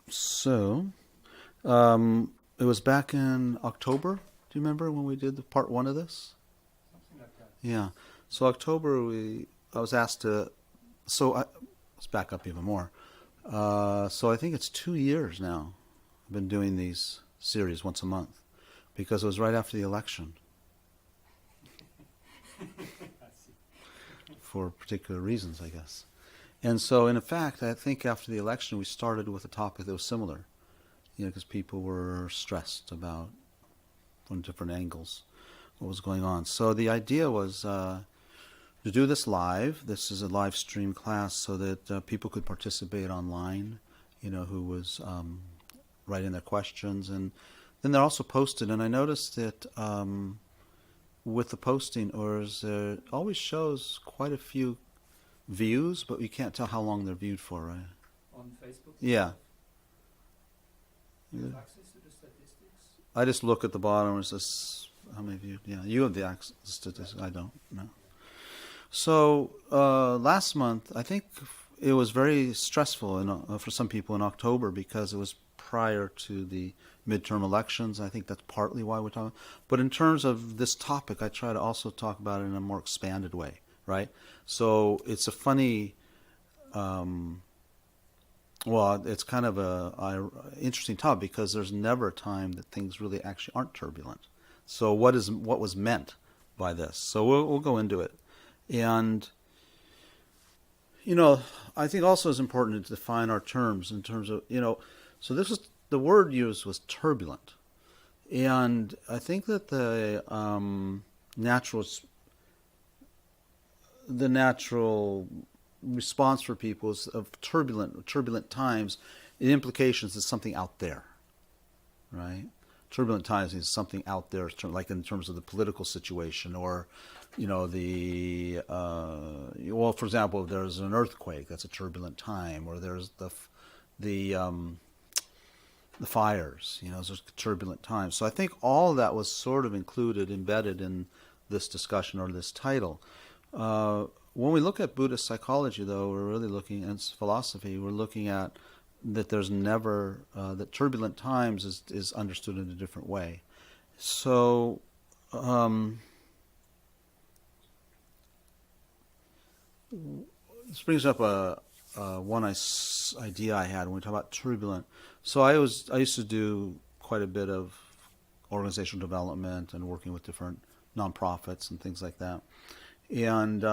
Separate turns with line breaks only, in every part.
So, it was back in October. Do you remember when we did the part one of this?
Something like that.
Yeah. So October, I was asked to. Let's back up even more. So I think it's 2 years now. I've been doing these series once a month because it was right after the election
I see.
for particular reasons, I guess. And so, in fact, I think after the election, we started with a topic that was similar, because people were stressed about, from different angles, what was going on. So the idea was to do this live. This is a live stream class so that people could participate online, who was writing their questions. And then they're also posted. And I noticed that with the posting, it always shows quite a few views, but you can't tell how long they're viewed for, right?
On Facebook?
Yeah.
You have access to the statistics?
I just look at the bottom and it says how many viewed. Yeah, you have the access to statistics. I don't. No. So last month, I think it was very stressful for some people in October because it was prior to the midterm elections. I think that's partly why we're talking. But in terms of this topic, I try to also talk about it in a more expanded way, right? So it's a funny. Well, it's kind of a interesting topic because there's never a time that things really actually aren't turbulent. So what was meant by this? So we'll go into it, and I think also it's important to define our terms in terms of So this was the word used was turbulent, and I think that the natural response for people is of turbulent times. The implications is something out there, right? Turbulent times is something out there, like in terms of the political situation, or for example, if there's an earthquake, that's a turbulent time, or there's the fires, those are turbulent times. So I think all of that was sort of embedded in this discussion or this title. When we look at Buddhist psychology, though, we're really looking at philosophy. We're looking at that there's never that turbulent times is understood in a different way. So this brings up one idea I had when we talk about turbulent. So I used to do quite a bit of organizational development and working with different nonprofits and things like that. And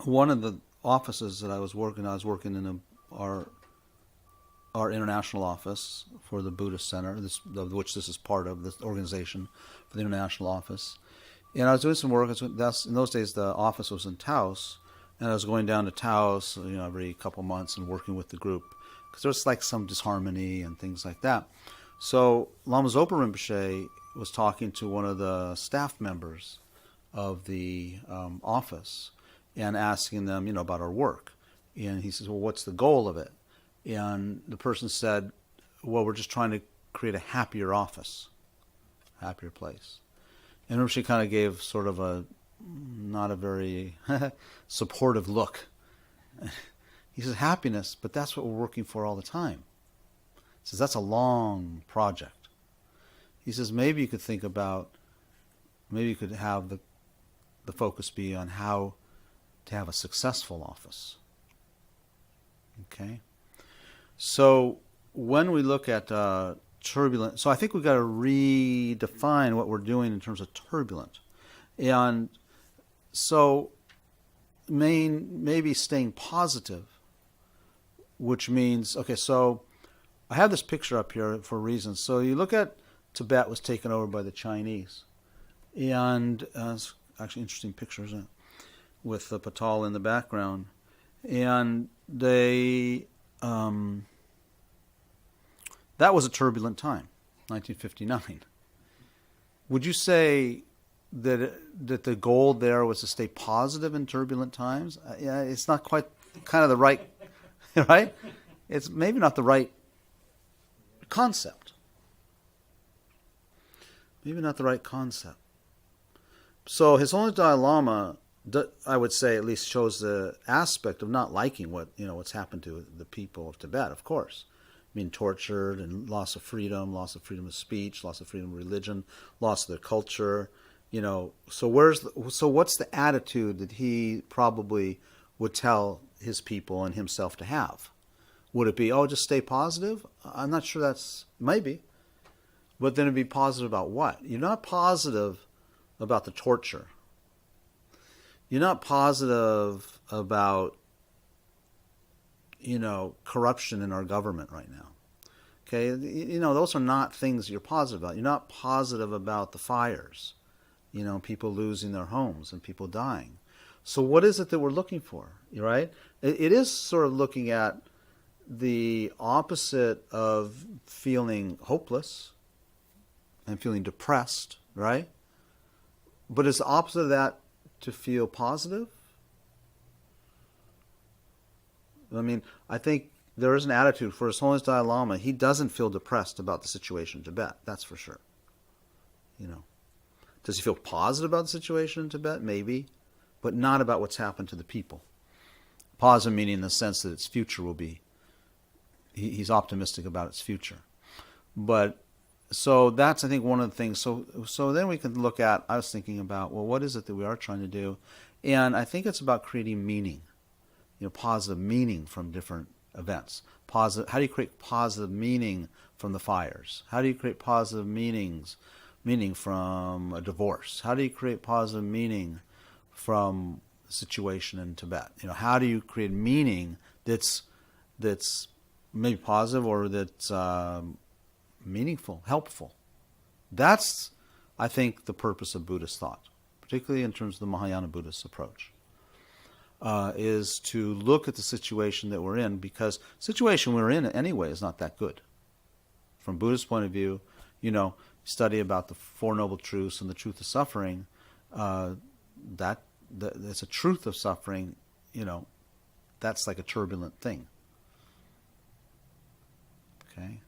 one of the offices that I was working in our international office for the Buddhist Center, of which this is part of this organization for the international office. And I was doing some work. In those days, the office was in Taos, and I was going down to Taos, every couple months and working with the group because there was like some disharmony and things like that. So Lama Zopa Rinpoche was talking to one of the staff members of the office and asking them, about our work. And he says, well, what's the goal of it? And the person said, well, we're just trying to create a happier office, happier place. And Rinpoche kind of gave sort of not a very supportive look. He says, happiness, but that's what we're working for all the time. He says, that's a long project. He says, maybe you could have the focus be on how to have a successful office. Okay? So when we look at turbulent, so I think we've got to redefine what we're doing in terms of turbulent. And so maybe staying positive, which means, okay, so I have this picture up here for a reason. So you look at Tibet was taken over by the Chinese. And it's actually an interesting picture, isn't it? With the Patal in the background. And they, that was a turbulent time, 1959. Would you say that the goal there was to stay positive in turbulent times? Yeah, it's not quite kind of the right, right? It's maybe not the right concept. Maybe not the right concept. So His Holiness Dalai Lama I would say at least shows the aspect of not liking what's happened to the people of Tibet, of course. Being tortured and loss of freedom of speech, loss of freedom of religion, loss of their culture. So what's the attitude that he probably would tell his people and himself to have? Would it be, oh, just stay positive? I'm not sure maybe. But then it'd be positive about what? You're not positive about the torture. You're not positive about, corruption in our government right now. Okay? Those are not things you're positive about. You're not positive about the fires, people losing their homes and people dying. So what is it that we're looking for, right? It is sort of looking at the opposite of feeling hopeless and feeling depressed, right? But is the opposite of that to feel positive? I think there is an attitude for His Holiness Dalai Lama. He doesn't feel depressed about the situation in Tibet, that's for sure. Does he feel positive about the situation in Tibet? Maybe, but not about what's happened to the people. Positive meaning in the sense that its future will be, he's optimistic about its future. But so that's, I think, one of the things. So then we can look at, I was thinking about, well, what is it that we are trying to do? And I think it's about creating meaning, positive meaning from different events. Positive. How do you create positive meaning from the fires? How do you create positive meaning from a divorce? How do you create positive meaning from the situation in Tibet? How do you create meaning that's maybe positive or that's meaningful, helpful? That's, I think, the purpose of Buddhist thought, particularly in terms of the Mahayana Buddhist approach, is to look at the situation that we're in, because the situation we're in anyway is not that good. From Buddhist point of view, study about the Four Noble Truths and the truth of suffering, that it's a truth of suffering, that's like a turbulent thing. Okay?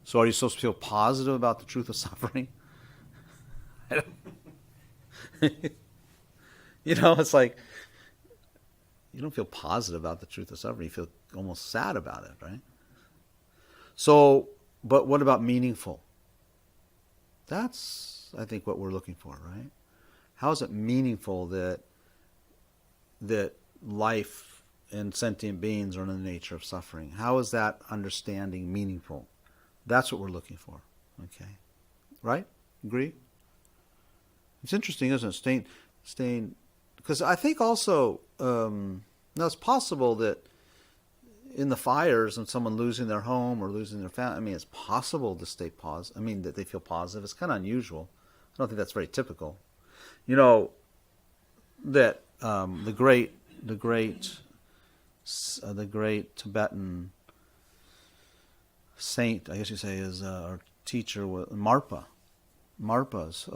So are you supposed to feel positive about the truth of suffering? It's like, you don't feel positive about the truth of suffering. You feel almost sad about it, right? So, but what about meaningful? That's, I think, what we're looking for, right? How is it meaningful that life and sentient beings are in the nature of suffering? How is that understanding meaningful? That's what we're looking for. Okay, right? Agree? It's interesting, isn't it? Staying, because I think also now it's possible that in the fires and someone losing their home or losing their family, it's possible to stay positive. That they feel positive. It's kind of unusual. I don't think that's very typical. That the great Tibetan saint, I guess you say, is our teacher, Marpa. Marpa's,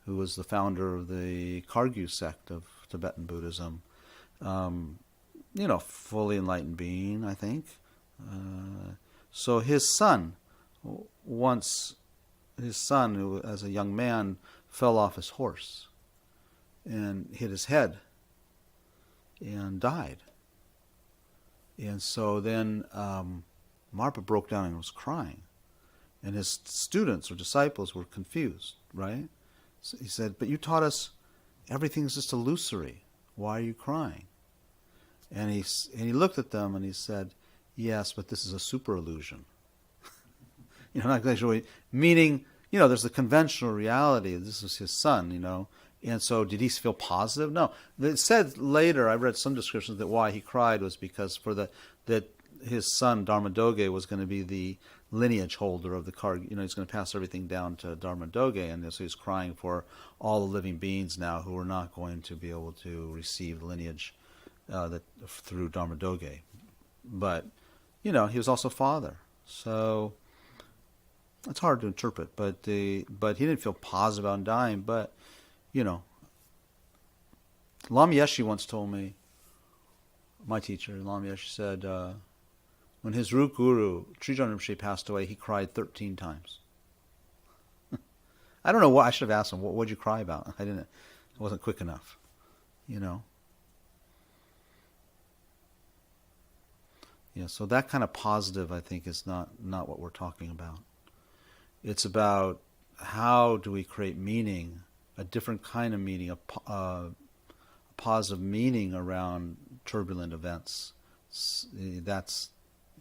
who was the founder of the Kagyu sect of Tibetan Buddhism. Fully enlightened being, I think. So his son, who as a young man fell off his horse and hit his head and died. And so then Marpa broke down and was crying. And his students or disciples were confused, right? So he said, but you taught us everything's just illusory. Why are you crying? And he looked at them and he said, yes, but this is a super illusion. Not exactly. Meaning, there's the conventional reality. This was his son, And so did he feel positive? No. It said later, I read some descriptions that why he cried was because that his son, Dharmadoge, was going to be the lineage holder of the Kagyu. He's going to pass everything down to Dharmadoge, and so he's crying for all the living beings now who are not going to be able to receive the lineage through Dharmadoge. But, he was also father. So it's hard to interpret, but he didn't feel positive about dying. But, Lama Yeshe once told me, my teacher, Lama Yeshe, said, when his root guru, Trijang Rinpoche, passed away, he cried 13 times. I don't know what I should have asked him. What'd you cry about? I didn't. I wasn't quick enough. You know. Yeah. So that kind of positive, I think, is not what we're talking about. It's about how do we create meaning, a different kind of meaning, a positive meaning around turbulent events. That's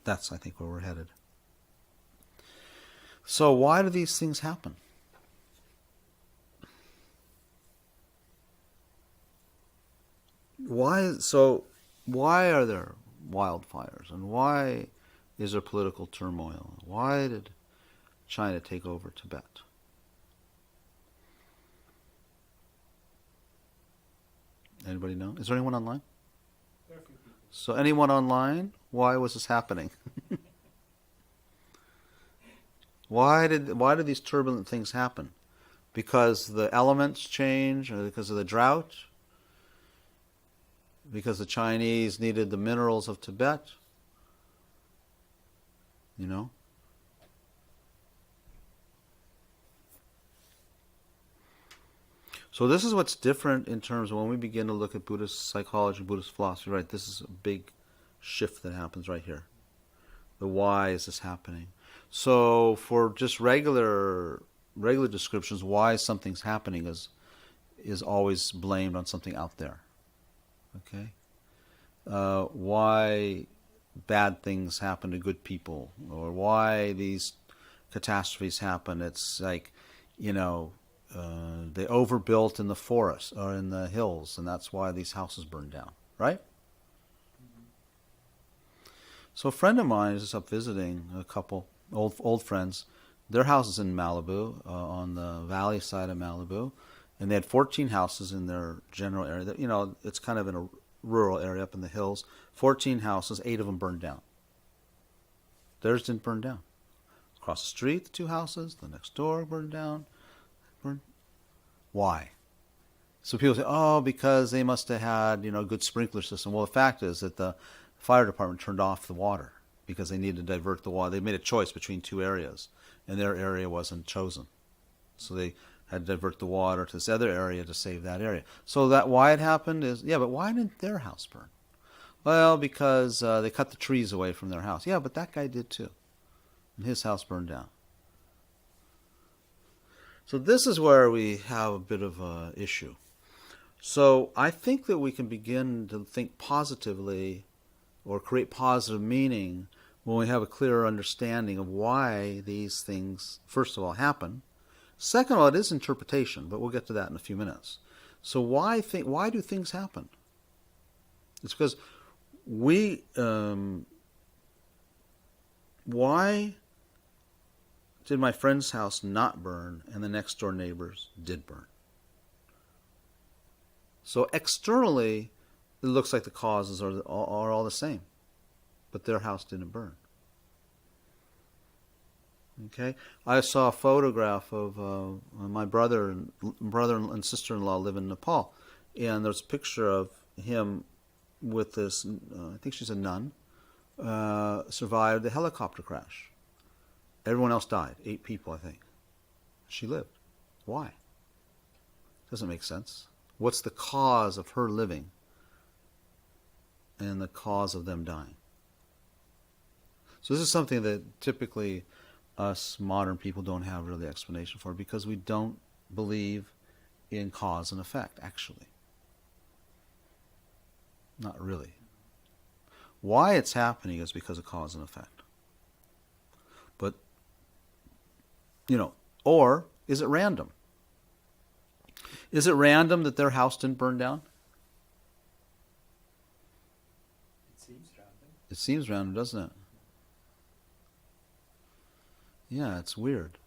I think where we're headed. So why do these things happen? Why are there wildfires, and why is there political turmoil? Why did China take over Tibet? Anybody know? Is there anyone online?
There are a few people.
So anyone online? Why was this happening? Why did these turbulent things happen? Because the elements change, or because of the drought? Because the Chinese needed the minerals of Tibet? You know? So this is what's different in terms of when we begin to look at Buddhist psychology, Buddhist philosophy, right? This is a big shift that happens right here. The why is this happening? So for just regular descriptions, why something's happening is always blamed on something out there. Okay? Why bad things happen to good people, or why these catastrophes happen. It's like, they overbuilt in the forest or in the hills, and that's why these houses burned down, right?
Mm-hmm.
So a friend of mine is up visiting a couple old friends. Their house is in Malibu, on the valley side of Malibu, and they had 14 houses in their general area. It's kind of in a rural area up in the hills. 14 houses, 8 of them burned down. Theirs didn't burn down. Across the street, the 2 houses, the next door burned down. Why? So people say, because they must have had, a good sprinkler system. Well, the fact is that the fire department turned off the water because they needed to divert the water. They made a choice between 2 areas, and their area wasn't chosen. So they had to divert the water to this other area to save that area. So that why it happened is, but why didn't their house burn? Well, because they cut the trees away from their house. Yeah, but that guy did too. And his house burned down. So this is where we have a bit of an issue. So I think that we can begin to think positively or create positive meaning when we have a clearer understanding of why these things, first of all, happen. Second of all, it is interpretation, but we'll get to that in a few minutes. So why do things happen? It's because why did my friend's house not burn and the next door neighbors did burn? So externally, it looks like the causes are all the same, but their house didn't burn. Okay, I saw a photograph of my brother and sister-in-law live in Nepal, and there's a picture of him with this. I think she's a nun. Survived the helicopter crash. Everyone else died. 8 people, I think. She lived. Why? Doesn't make sense. What's the cause of her living and the cause of them dying? So this is something that typically us modern people don't have really explanation for, because we don't believe in cause and effect, actually. Not really. Why it's happening is because of cause and effect. But, or is it random? Is it random that their house didn't burn down?
It seems random.
It seems random, doesn't it? Yeah, it's weird.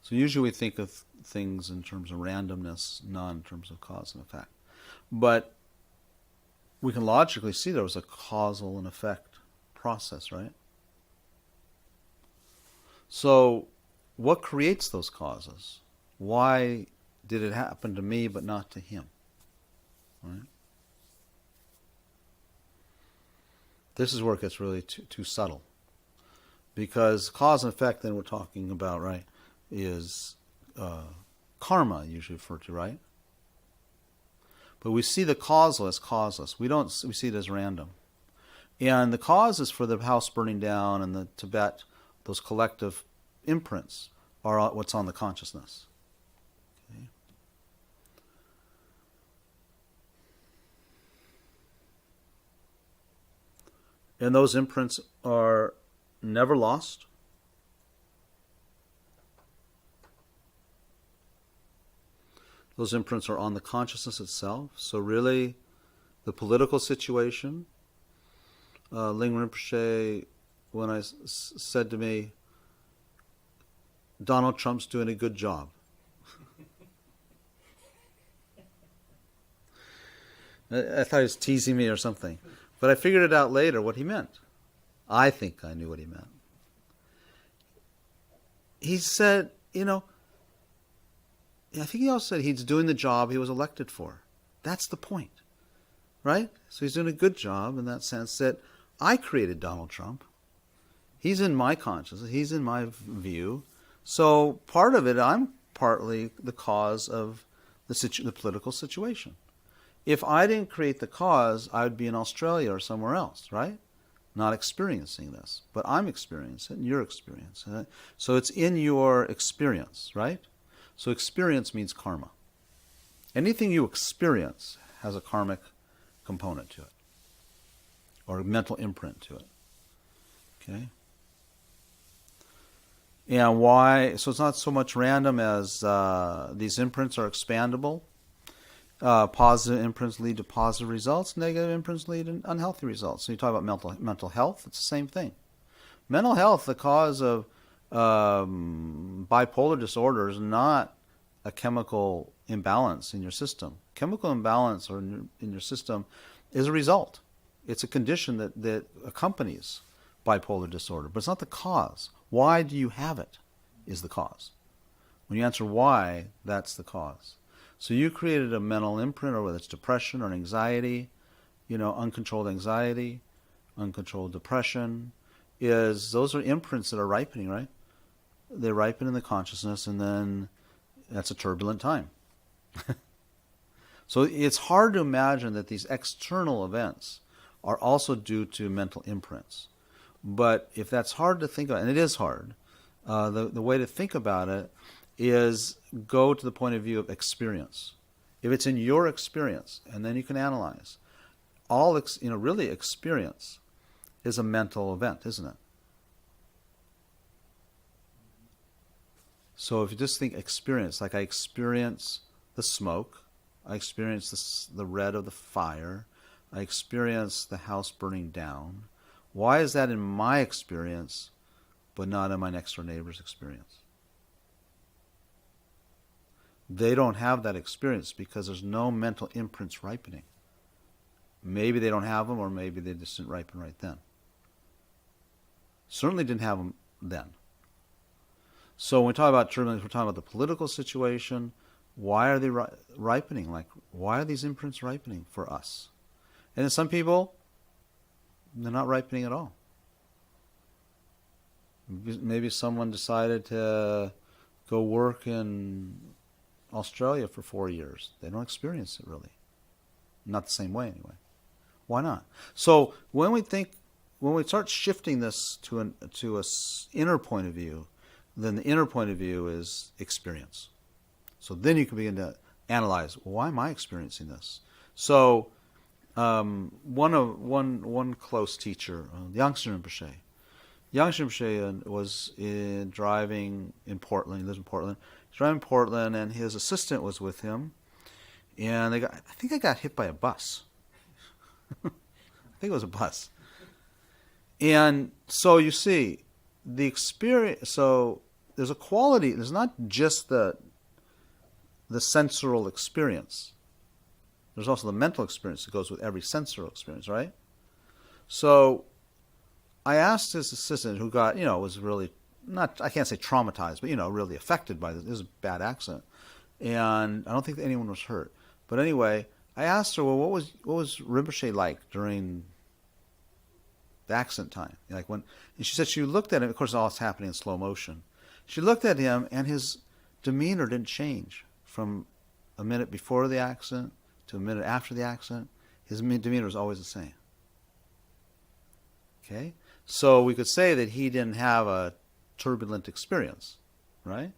So usually we think of things in terms of randomness, not in terms of cause and effect. But we can logically see there was a causal and effect process, right? So what creates those causes? Why did it happen to me but not to him? Right? This is where it gets really too subtle. Because cause and effect, then we're talking about, right? is karma, usually referred to, right? But we see the causal as causeless. We see it as random. And the causes for the house burning down and the Tibet, those collective imprints, are what's on the consciousness. Okay. And those imprints are never lost. Those imprints are on the consciousness itself. So really, the political situation, Ling Rinpoche, when said to me, Donald Trump's doing a good job. I thought he was teasing me or something. But I figured it out later what he meant. I think I knew what he meant. He said, I think he also said he's doing the job he was elected for. That's the point, right? So he's doing a good job in that sense that I created Donald Trump. He's in my consciousness. He's in my view. So part of it, I'm partly the cause of the political situation. If I didn't create the cause, I would be in Australia or somewhere else, right? Not experiencing this. But I'm experiencing it and you're experiencing it. So it's in your experience, right? So experience means karma. Anything you experience has a karmic component to it, or a mental imprint to it. Okay? And why? So it's not so much random as these imprints are expandable. Positive imprints lead to positive results. Negative imprints lead to unhealthy results. So you talk about mental health, it's the same thing. Mental health, the cause of bipolar disorder is not a chemical imbalance in your system. Chemical imbalance or in your system is a result. It's a condition that accompanies bipolar disorder, but it's not the cause. Why do you have it is the cause. When you answer why, that's the cause. So you created a mental imprint, or whether it's depression or anxiety, uncontrolled anxiety, uncontrolled depression, those are imprints that are ripening, right? They ripen in the consciousness, and then that's a turbulent time. So it's hard to imagine that these external events are also due to mental imprints. But if that's hard to think about, and it is hard, the way to think about it is go to the point of view of experience. If it's in your experience, and then you can analyze, really experience is a mental event, isn't it? So if you just think experience, like I experience the smoke, I experience the red of the fire, I experience the house burning down. Why is that in my experience, but not in my next door neighbor's experience? They don't have that experience because there's no mental imprints ripening. Maybe they don't have them, or maybe they just didn't ripen right then. Certainly didn't have them then. So when we talk about turbulence, we're talking about the political situation. Why are they ripening? Like, why are these imprints ripening for us? And then some people, they're not ripening at all. Maybe someone decided to go work in Australia for 4 years. They don't experience it really. Not the same way anyway. Why not? So when we start shifting this to an inner point of view, then the inner point of view is experience. So then you can begin to analyze, well, why am I experiencing this? So one close teacher, Yangtze Rinpoche. Yangtze Rinpoche was driving in Portland. He lives in Portland. He's driving in Portland, and his assistant was with him. And I think they got hit by a bus. I think it was a bus. And so you see, the experience. So there's a quality. There's not just the sensorial experience. There's also the mental experience that goes with every sensorial experience, right? So I asked his assistant, who got, was really not, I can't say traumatized, but, really affected by this. It was a bad accident. And I don't think that anyone was hurt. But anyway, I asked her, well, what was Rinpoche like during the accident time? And she said she looked at it, of course, all it's happening in slow motion. She looked at him, and his demeanor didn't change from a minute before the accident to a minute after the accident. His demeanor was always the same. Okay? So we could say that he didn't have a turbulent experience, right?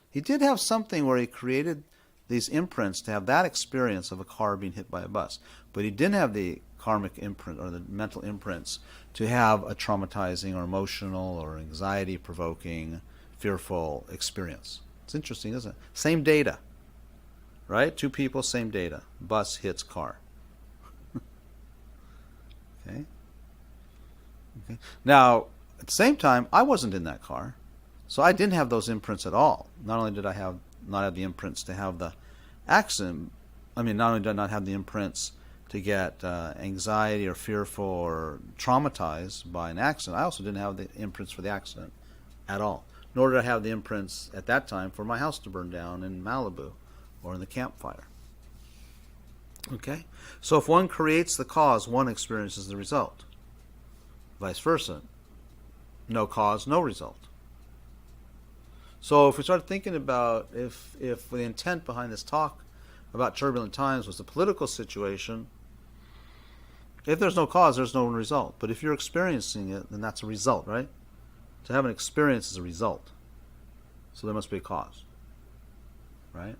He did have something where he created these imprints to have that experience of a car being hit by a bus. But he didn't have the karmic imprint or the mental imprints to have a traumatizing or emotional or anxiety-provoking, fearful experience. It's interesting, isn't it? Same data, right? Two people, same data. Bus hits car. Okay? Okay. Now, at the same time, I wasn't in that car, so I didn't have those imprints at all. Not only did I not have the imprints to have the accident, not only did I not have the imprints to get anxiety or fearful or traumatized by an accident, I also didn't have the imprints for the accident at all. Nor did I have the imprints at that time for my house to burn down in Malibu or in the campfire. Okay? So if one creates the cause, one experiences the result. Vice versa. No cause, no result. So if we start thinking about if the intent behind this talk about turbulent times was the political situation, if there's no cause, there's no result. But if you're experiencing it, then that's a result, right? To have an experience is a result. So there must be a cause, right?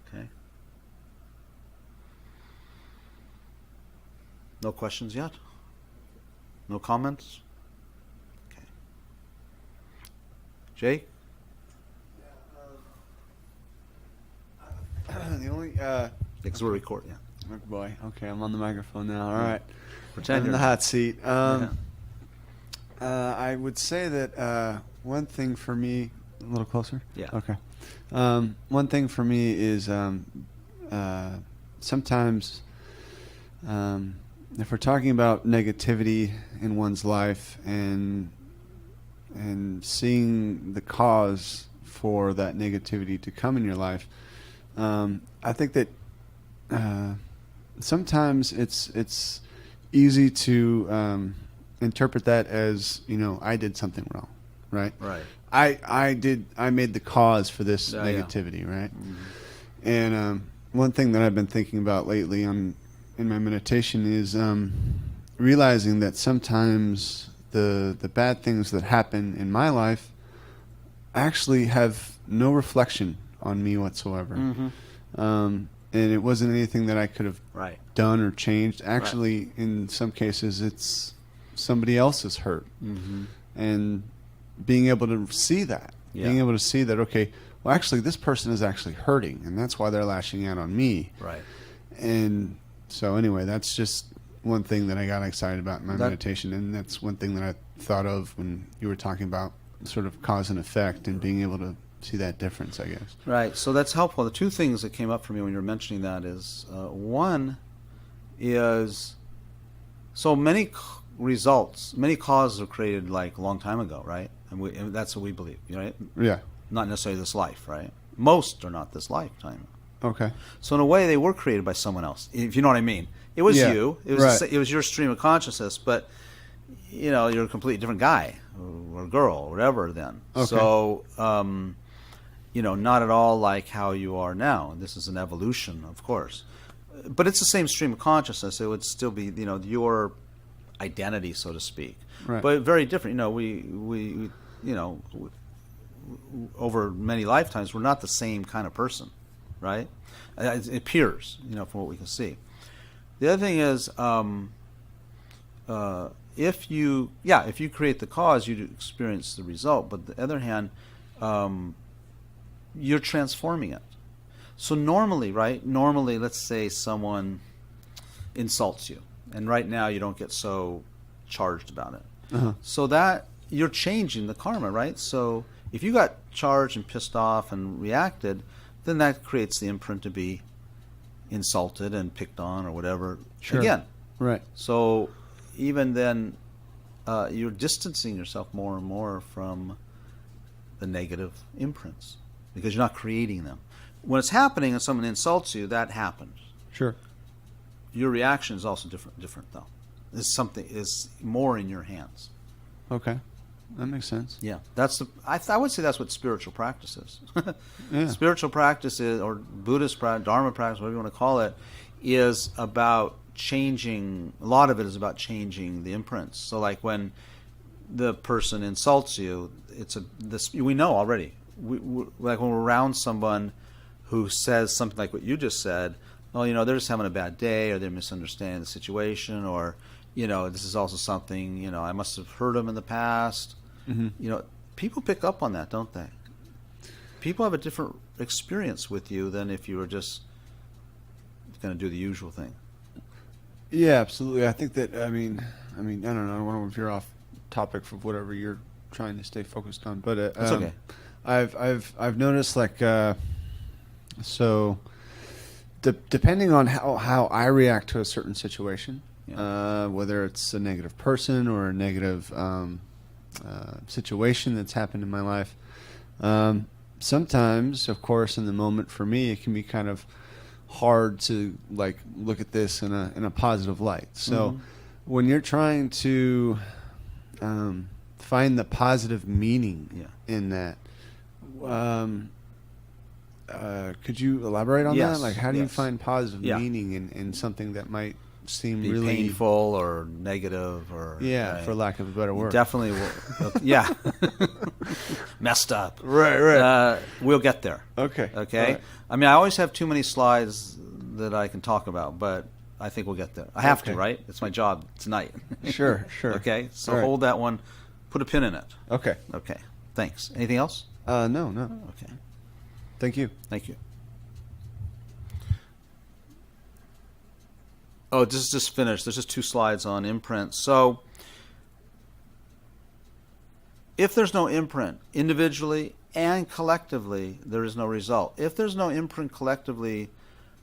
Okay. No questions yet? No comments? Okay. Jake?
The only
Because we're recording, yeah.
oh boy. Okay, I'm on the microphone now. All right.
Pretend
I'm in
you're
the hot seat.
Yeah.
I would say that one thing for me, a little closer.
Yeah.
Okay. One thing for me is sometimes if we're talking about negativity in one's life and seeing the cause for that negativity to come in your life, I think that sometimes it's easy to interpret that as, I did something wrong, right?
Right.
I made the cause for this
Yeah.
negativity, right?
Mm-hmm.
And one thing that I've been thinking about lately in my meditation is realizing that sometimes the bad things that happen in my life actually have no reflection on me whatsoever.
Mm-hmm.
And it wasn't anything that I could have
Right.
done or changed. Actually, in some cases, it's somebody else's hurt.
Mm-hmm.
And being able to see that, okay, well, actually, this person is actually hurting, and that's why they're lashing out on me.
Right.
And so anyway, that's just one thing that I got excited about in my meditation, and that's one thing that I thought of when you were talking about sort of cause and effect and being able to see that difference, I guess.
Right. So that's helpful. The two things that came up for me when you were mentioning that is, one is, so many results, many causes are created like a long time ago, right? And that's what we believe, right?
Yeah.
Not necessarily this life, right? Most are not this lifetime.
Okay.
So in a way, they were created by someone else, if you know what I mean. It was you. It was
right.
It was your stream of consciousness, but you're a completely different guy or girl or whatever then.
Okay.
So not at all like how you are now. This is an evolution, of course, but it's the same stream of consciousness. It would still be your identity, so to speak,
Right.
but very different. We over many lifetimes, we're not the same kind of person, right? It appears, from what we can see. The other thing is, if you create the cause, you experience the result. But on the other hand, you're transforming it. So normally, let's say someone insults you, and right now you don't get so charged about it.
Uh-huh.
So that you're changing the karma, right? So if you got charged and pissed off and reacted, then that creates the imprint to be insulted and picked on or whatever.
Sure.
Again.
Right.
So even then, you're distancing yourself more and more from the negative imprints because you're not creating them. When it's happening and someone insults you, that happens.
Sure.
Your reaction is also different though. Is more in your hands.
Okay. That makes sense.
Yeah, that's I would say that's what spiritual practice is.
Yeah.
Spiritual practice is, or Buddhist practice, Dharma practice, whatever you want to call it, is about changing. A lot of it is about changing the imprints. So, like when the person insults you, we know already. Like when we're around someone who says something like what you just said. Oh, they're just having a bad day, or they're misunderstanding the situation, or this is also something. I must have hurt them in the past.
Mm-hmm.
People pick up on that, don't they? People have a different experience with you than if you were just going to do the usual thing.
Yeah, absolutely. I think that I don't know. I don't know if you're off topic for whatever you're trying to stay focused on, but
It's okay.
I've noticed depending on how I react to a certain situation, whether it's a negative person or a negative situation that's happened in my life, sometimes, of course, in the moment for me, it can be kind of hard to look at this in a positive light. So when you're trying to find the positive meaning in that, could you elaborate on
Yes,
that? How do you
yes.
find positive
Yeah.
meaning in something that might seem
Be
really
painful or negative, or right.
for lack of a better word?
Definitely will. Yeah. Messed up.
Right.
We'll get there.
Okay.
Okay.
Right.
I mean, I always have too many slides that I can talk about, but I think we'll get there. I have to,
Okay.
right? It's my job tonight.
Sure.
Okay. So
All right.
hold that one. Put a pin in it.
Okay.
Okay. Thanks. Anything else?
No.
Okay.
Thank you.
Thank you. Oh, this is just finished. There's just 2 slides on imprints. So, if there's no imprint, individually and collectively, there is no result. If there's no imprint collectively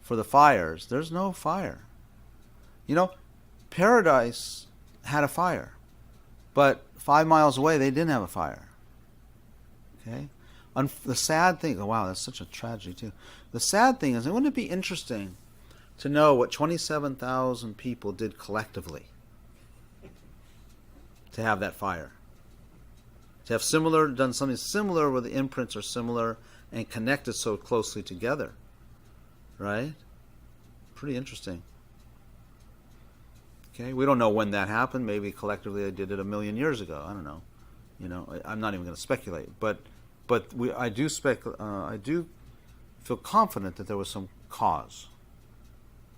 for the fires, there's no fire. Paradise had a fire, but 5 miles away, they didn't have a fire. Okay? The sad thing, oh wow, that's such a tragedy too. The sad thing is, wouldn't it be interesting to know what 27,000 people did collectively to have that fire? To have done something similar where the imprints are similar and connected so closely together. Right? Pretty interesting. Okay, we don't know when that happened. Maybe collectively they did it 1 million years ago. I don't know. I'm not even going to speculate. But I do feel confident that there was some cause.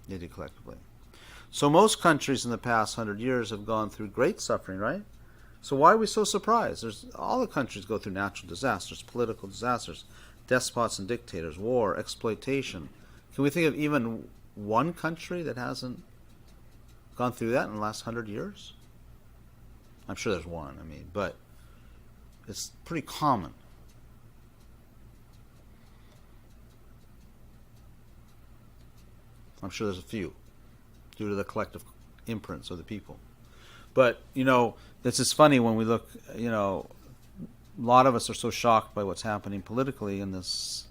They did collectively. So most countries in the past 100 years have gone through great suffering, right? So why are we so surprised? All the countries go through natural disasters, political disasters, despots and dictators, war, exploitation. Can we think of even one country that hasn't gone through that in the last 100 years? I'm sure there's one, but it's pretty common. I'm sure there's a few due to the collective imprints of the people. But, this is funny when we look, a lot of us are so shocked by what's happening politically in this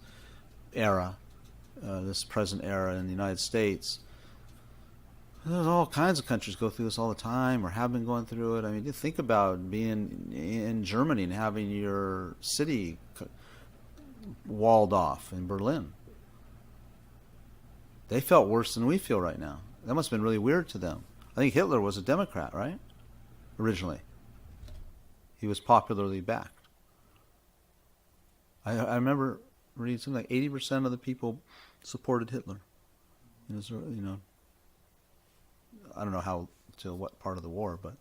era, this present era in the United States. There's all kinds of countries go through this all the time or have been going through it. You think about being in Germany and having your city walled off in Berlin. They felt worse than we feel right now. That must have been really weird to them. I think Hitler was a Democrat, right? Originally. He was popularly backed. I remember reading something like 80% of the people supported Hitler. I don't know how to what part of the war, but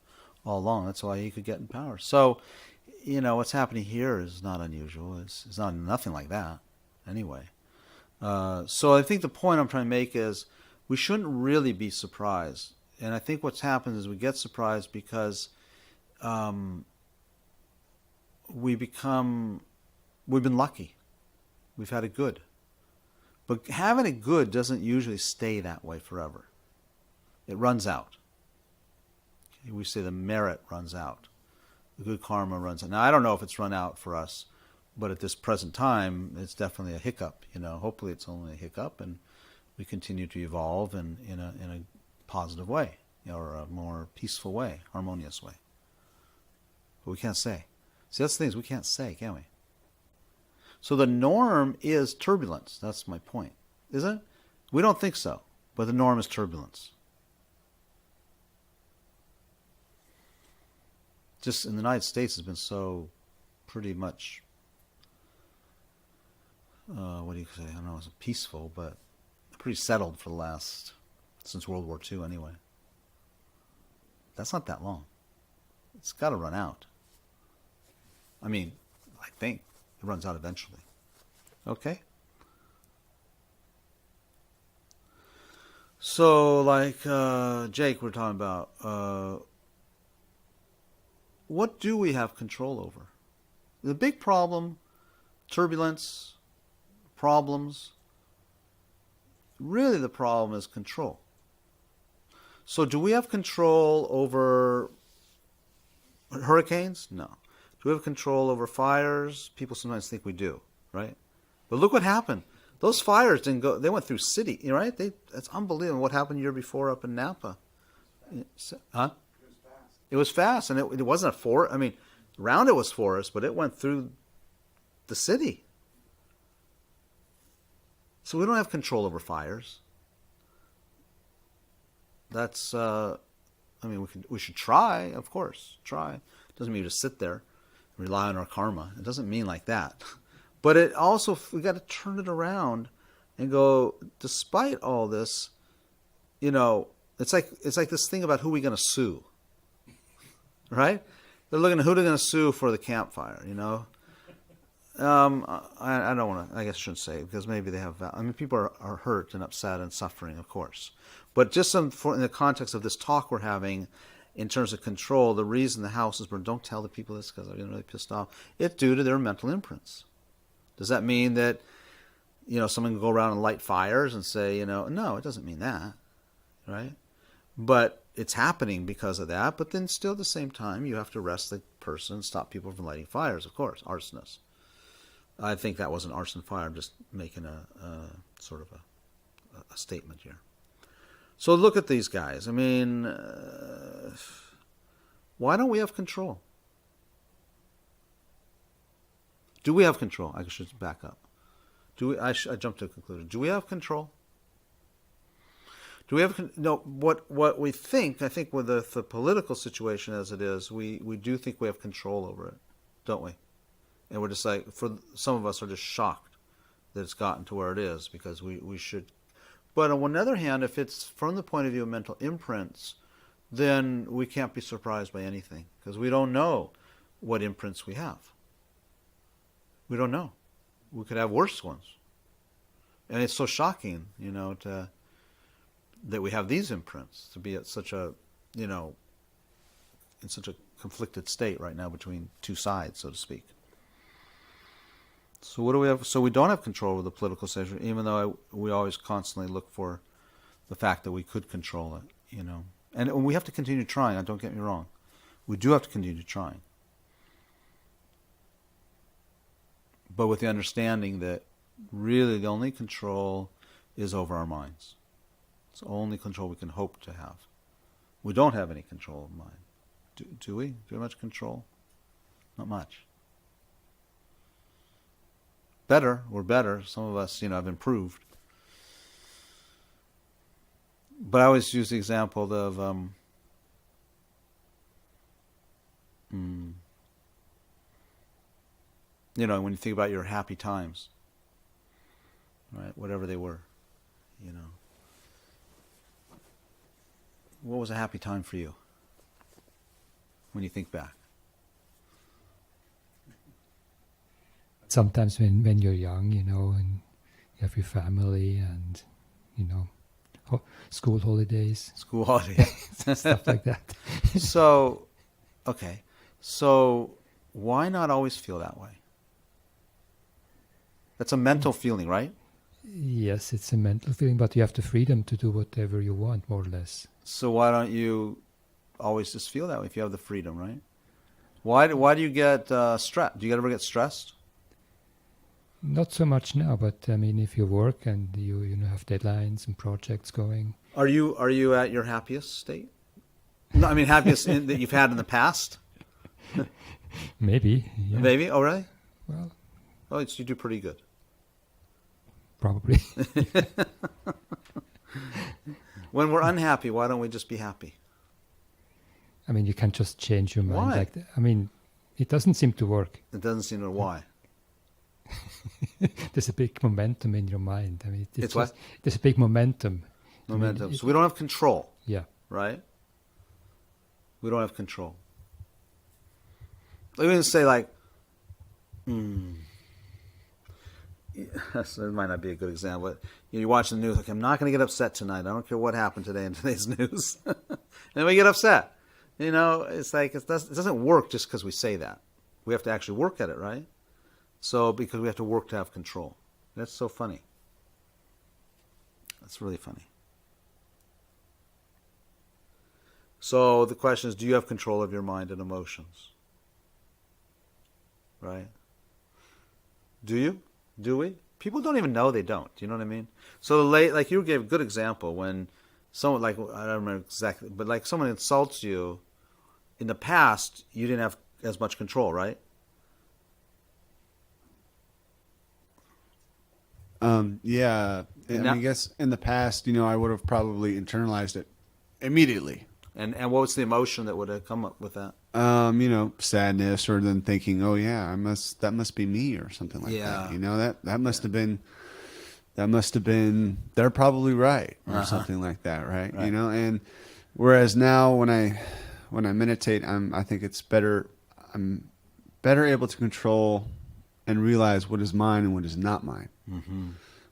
all along, that's why he could get in power. So, what's happening here is not unusual. It's not nothing like that, anyway. So I think the point I'm trying to make is we shouldn't really be surprised. And I think what's happened is we get surprised because we've been lucky. We've had it good. But having it good doesn't usually stay that way forever. It runs out. Okay, we say the merit runs out. The good karma runs out. Now, I don't know if it's run out for us, but at this present time, it's definitely a hiccup. Hopefully it's only a hiccup, and we continue to evolve in a positive way, or a more peaceful way, harmonious way. But we can't say. See, that's the things we can't say, can we? So the norm is turbulence. That's my point, isn't it? We don't think so, but the norm is turbulence. Just in the United States has been so pretty much, what do you say? I don't know, it's peaceful, but pretty settled for the last, since World War II anyway. That's not that long. It's got to run out. I mean, I think it runs out eventually. Okay? So, like Jake, we're talking about, what do we have control over? The big problem, turbulence, problems, really the problem is control. So do we have control over hurricanes? No. Do we have control over fires? People sometimes think we do, right? But look what happened. Those fires didn't go, they went through city, right? It's unbelievable what happened the year before up in Napa. Huh? It was fast, and it wasn't a forest. I mean, around it was forest, but it went through the city. So we don't have control over fires. That's, I mean, we should try, of course, try. Doesn't mean we just sit there and rely on our karma. It doesn't mean like that. But it also, we got to turn it around and go, despite all this, you know, it's like this thing about who we're going to sue, right? They're looking at who they're going to sue for the campfire, you know. I don't want to, I guess I shouldn't say, because maybe they have, I mean, people are hurt and upset and suffering, of course. But just in the context of this talk we're having, in terms of control, the reason the house is burned, don't tell the people this because I'm getting really pissed off, it's due to their mental imprints. Does that mean that, you know, someone can go around and light fires and say, you know, no, it doesn't mean that, right? But it's happening because of that. But then still at the same time, you have to arrest the person, stop people from lighting fires, of course, arsonists. I think that was an arson fire. I'm just making a sort of a statement here. So look at these guys. I mean, why don't we have control? Do we have control? I should back up. I jumped to a conclusion. Do we have control? Do we have no? What we think? I think with the political situation as it is, we do think we have control over it, don't we? And we're just like, for some of us are just shocked that it's gotten to where it is because we should. But on the other hand, if it's from the point of view of mental imprints, then we can't be surprised by anything because we don't know what imprints we have. We don't know. We could have worse ones. And it's so shocking, you know, that we have these imprints, to be at such a, you know, in such a conflicted state right now between two sides, so to speak. So what do we have? So we don't have control over the political situation, even though we always constantly look for the fact that we could control it, you know. And we have to continue trying, don't get me wrong. We do have to continue trying. But with the understanding that really the only control is over our minds. It's the only control we can hope to have. We don't have any control of mind. Do we? Do we have much control? Not much. We're better. Some of us, you know, have improved. But I always use the example of, you know, when you think about your happy times, right, whatever they were, you know. What was a happy time for you when you think back?
Sometimes when you're young, you know, and you have your family and, you know, school holidays.
School holidays.
Stuff like that.
So, okay. So why not always feel that way? That's a mental feeling, right?
Yes, it's a mental feeling, but you have the freedom to do whatever you want, more or less.
So why don't you always just feel that way if you have the freedom, right? Why do you get stressed? Do you ever get stressed?
Not so much now, but I mean, if you work and you know have deadlines and projects going.
Are you at your happiest state? No, I mean happiest that you've had in the past.
Maybe. Yeah.
Maybe. Oh, really?
Well,
Oh, you do pretty good.
probably.
When we're unhappy, why don't we just be happy?
I mean, you can't just change your mind
Why?
like that. I mean, it doesn't seem to work.
It doesn't seem to. Why?
There's a big momentum in your mind. I mean,
It's what?
There's a big momentum.
Momentum.
I mean,
So we don't have control,
yeah.
right? We don't have control. We can say like, yes, it might not be a good example, but you watch the news, like, I'm not going to get upset tonight. I don't care what happened today in today's news. And then we get upset. You know, it's like it doesn't work just because we say that. We have to actually work at it, right? So, because we have to work to have control. That's so funny. That's really funny. So the question is, do you have control of your mind and emotions? Right? Do you? Do we? People don't even know they don't. Do you know what I mean? So like you gave a good example when someone, like, I don't remember exactly, but like someone insults you, in the past, you didn't have as much control, right?
Yeah. I guess in the past, I would have probably internalized it immediately.
And what was the emotion that would have come up with that?
Sadness, or then thinking, oh yeah, that must be me, or something like
Yeah.
that. That must have been, they're probably right, or something like that, right?
Right.
And whereas now when I meditate, I think it's better, I'm better able to control and realize what is mine and what is not mine.
Mm-hmm.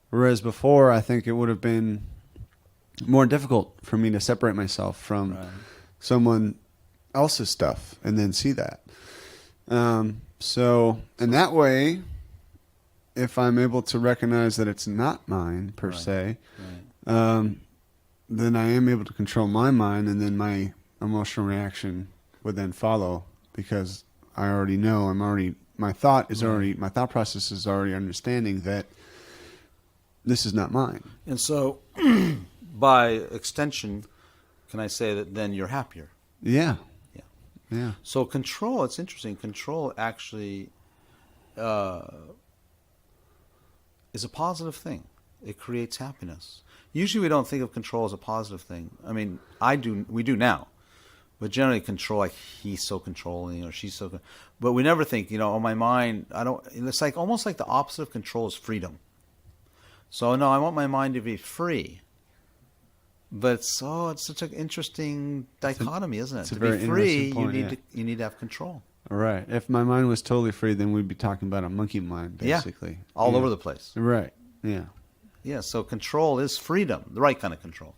Whereas before, I think it would have been more difficult for me to separate myself from someone else's stuff and then see that. So in that way, if I'm able to recognize that it's not mine per se, then I am able to control my mind, and then my emotional reaction would then follow, because I already know, my thought process is already understanding that this is not mine.
And so, by extension, can I say that then you're happier?
Yeah.
Yeah.
Yeah.
So control, it's interesting. Control actually is a positive thing. It creates happiness. Usually we don't think of control as a positive thing. I mean, we do now. But generally control, like he's so controlling or she's so, but we never think, oh, my mind, it's like almost like the opposite of control is freedom. So no, I want my mind to be free. But it's such an interesting dichotomy, isn't it?
It's a
To
very
be free,
interesting point,
you need to have control.
Right. If my mind was totally free, then we'd be talking about a monkey mind, basically.
All over the place.
Right. Yeah.
Yeah, so control is freedom, the right kind of control.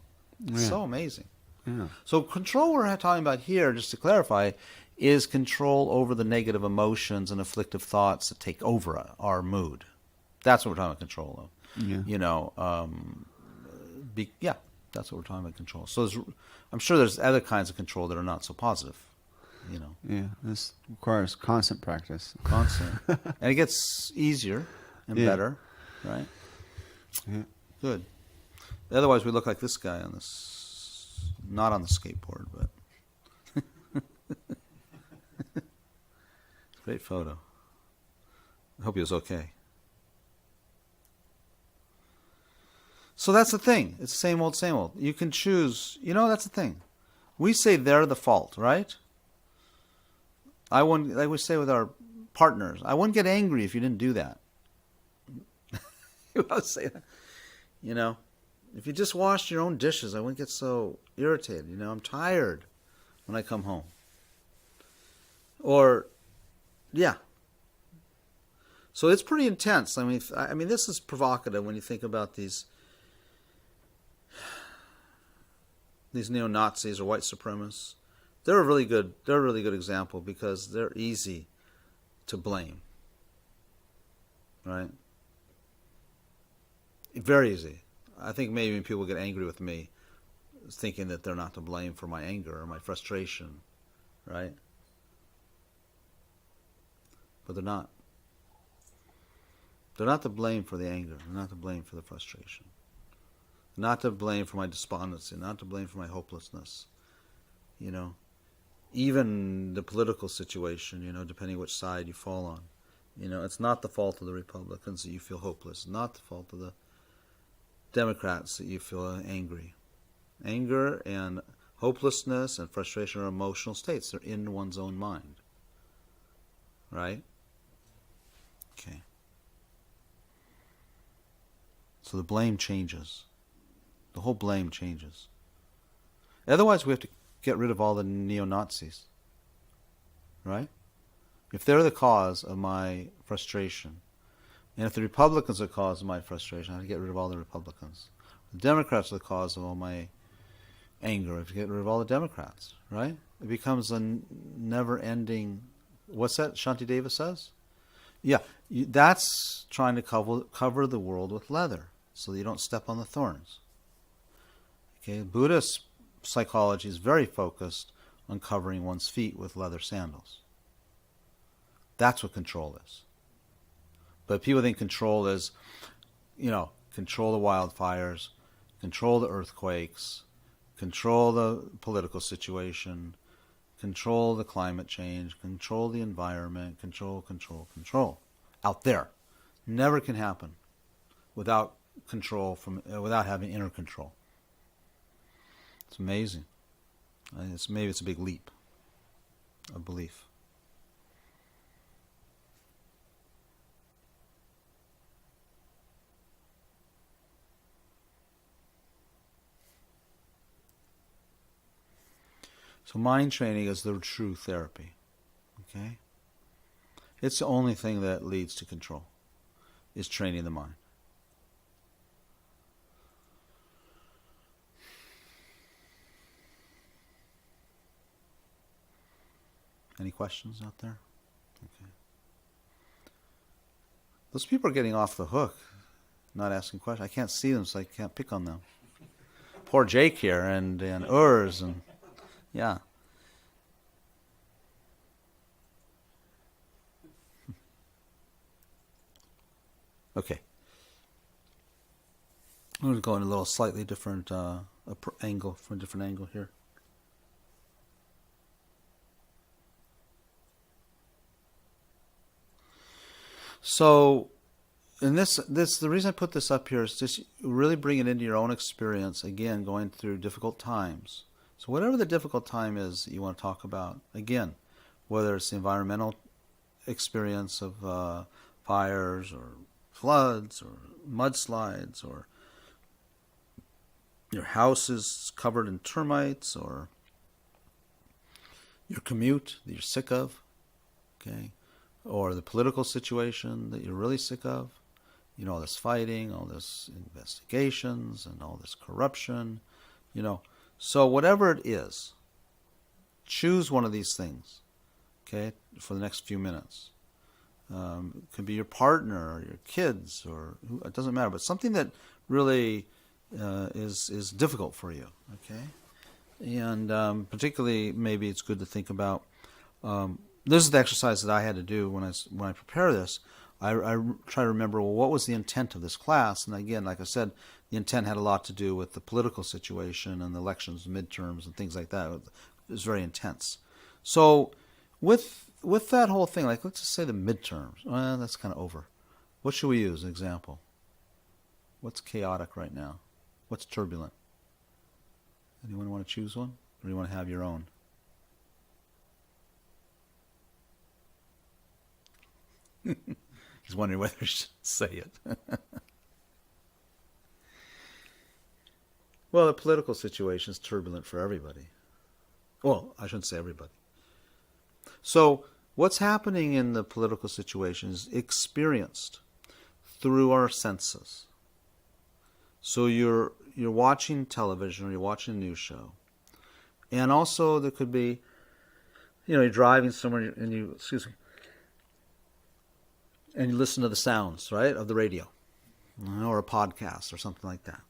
It's
Yeah.
so amazing.
Yeah.
So control we're talking about here, just to clarify, is control over the negative emotions and afflictive thoughts that take over our mood. That's what we're talking about control of.
Yeah.
That's what we're talking about control. So I'm sure there's other kinds of control that are not so positive.
Yeah. This requires constant practice.
Constant. And it gets easier and better, right?
Yeah.
Good. Otherwise, we look like this guy not on the skateboard, but great photo. I hope he was okay. So that's the thing. It's the same old, same old. You can choose. That's the thing. We say they're the fault, right? I wouldn't, like we say with our partners, I wouldn't get angry if you didn't do that. I would say that. If you just washed your own dishes, I wouldn't get so irritated. I'm tired when I come home. Or, yeah. So it's pretty intense. I mean, this is provocative when you think about these neo-Nazis or white supremacists. They're a really good example because they're easy to blame. Right? Very easy. I think maybe when people get angry with me, thinking that they're not to blame for my anger or my frustration, right? But they're not. They're not to blame for the anger. They're not to blame for the frustration. Not to blame for my despondency. Not to blame for my hopelessness. even the political situation, depending which side you fall on. It's not the fault of the Republicans that you feel hopeless. It's not the fault of the Democrats that you feel angry. Anger and hopelessness and frustration are emotional states. They're in one's own mind. Right? Okay. So the blame changes. The whole blame changes. Otherwise, we have to get rid of all the neo-Nazis. Right? If they're the cause of my frustration, and if the Republicans are the cause of my frustration, I have to get rid of all the Republicans. The Democrats are the cause of all my anger. I have to get rid of all the Democrats. Right? It becomes a never-ending... What's that Shantideva says? Yeah, that's trying to cover the world with leather so that you don't step on the thorns. Okay, Buddhist psychology is very focused on covering one's feet with leather sandals. That's what control is. But people think control is, control the wildfires, control the earthquakes, control the political situation, control the climate change, control the environment, control. Out there. Never can happen without control, without having inner control. It's amazing. Maybe it's a big leap of belief. So mind training is the true therapy. Okay? It's the only thing that leads to control, is training the mind. Any questions out there? Okay. Those people are getting off the hook, not asking questions. I can't see them, so I can't pick on them. Poor Jake here and Urs and yeah. Okay. I'm going to go in a little slightly different angle, from a different angle here. So, in this the reason I put this up here is just really bring it into your own experience. Again, going through difficult times. So whatever the difficult time is that you want to talk about, again, whether it's the environmental experience of fires or floods or mudslides, or your house is covered in termites, or your commute that you're sick of, okay, or the political situation that you're really sick of, all this fighting, all this investigations, and all this corruption, So whatever it is, choose one of these things, okay, for the next few minutes. It could be your partner or your kids, or it doesn't matter, but something that really is difficult for you, okay? And particularly, maybe it's good to think about. This is the exercise that I had to do when I prepare this. I try to remember, what was the intent of this class? And again, like I said, the intent had a lot to do with the political situation and the elections, midterms, and things like that. It was very intense. So with that whole thing, like let's just say the midterms, that's kind of over. What should we use as an example? What's chaotic right now? What's turbulent? Anyone want to choose one? Or do you want to have your own? He's wondering whether he should say it. Well, the political situation is turbulent for everybody. Well, I shouldn't say everybody. So what's happening in the political situation is experienced through our senses. So you're watching television, or you're watching a news show. And also there could be, you're driving somewhere and you listen to the sounds, right, of the radio, or a podcast or something like that.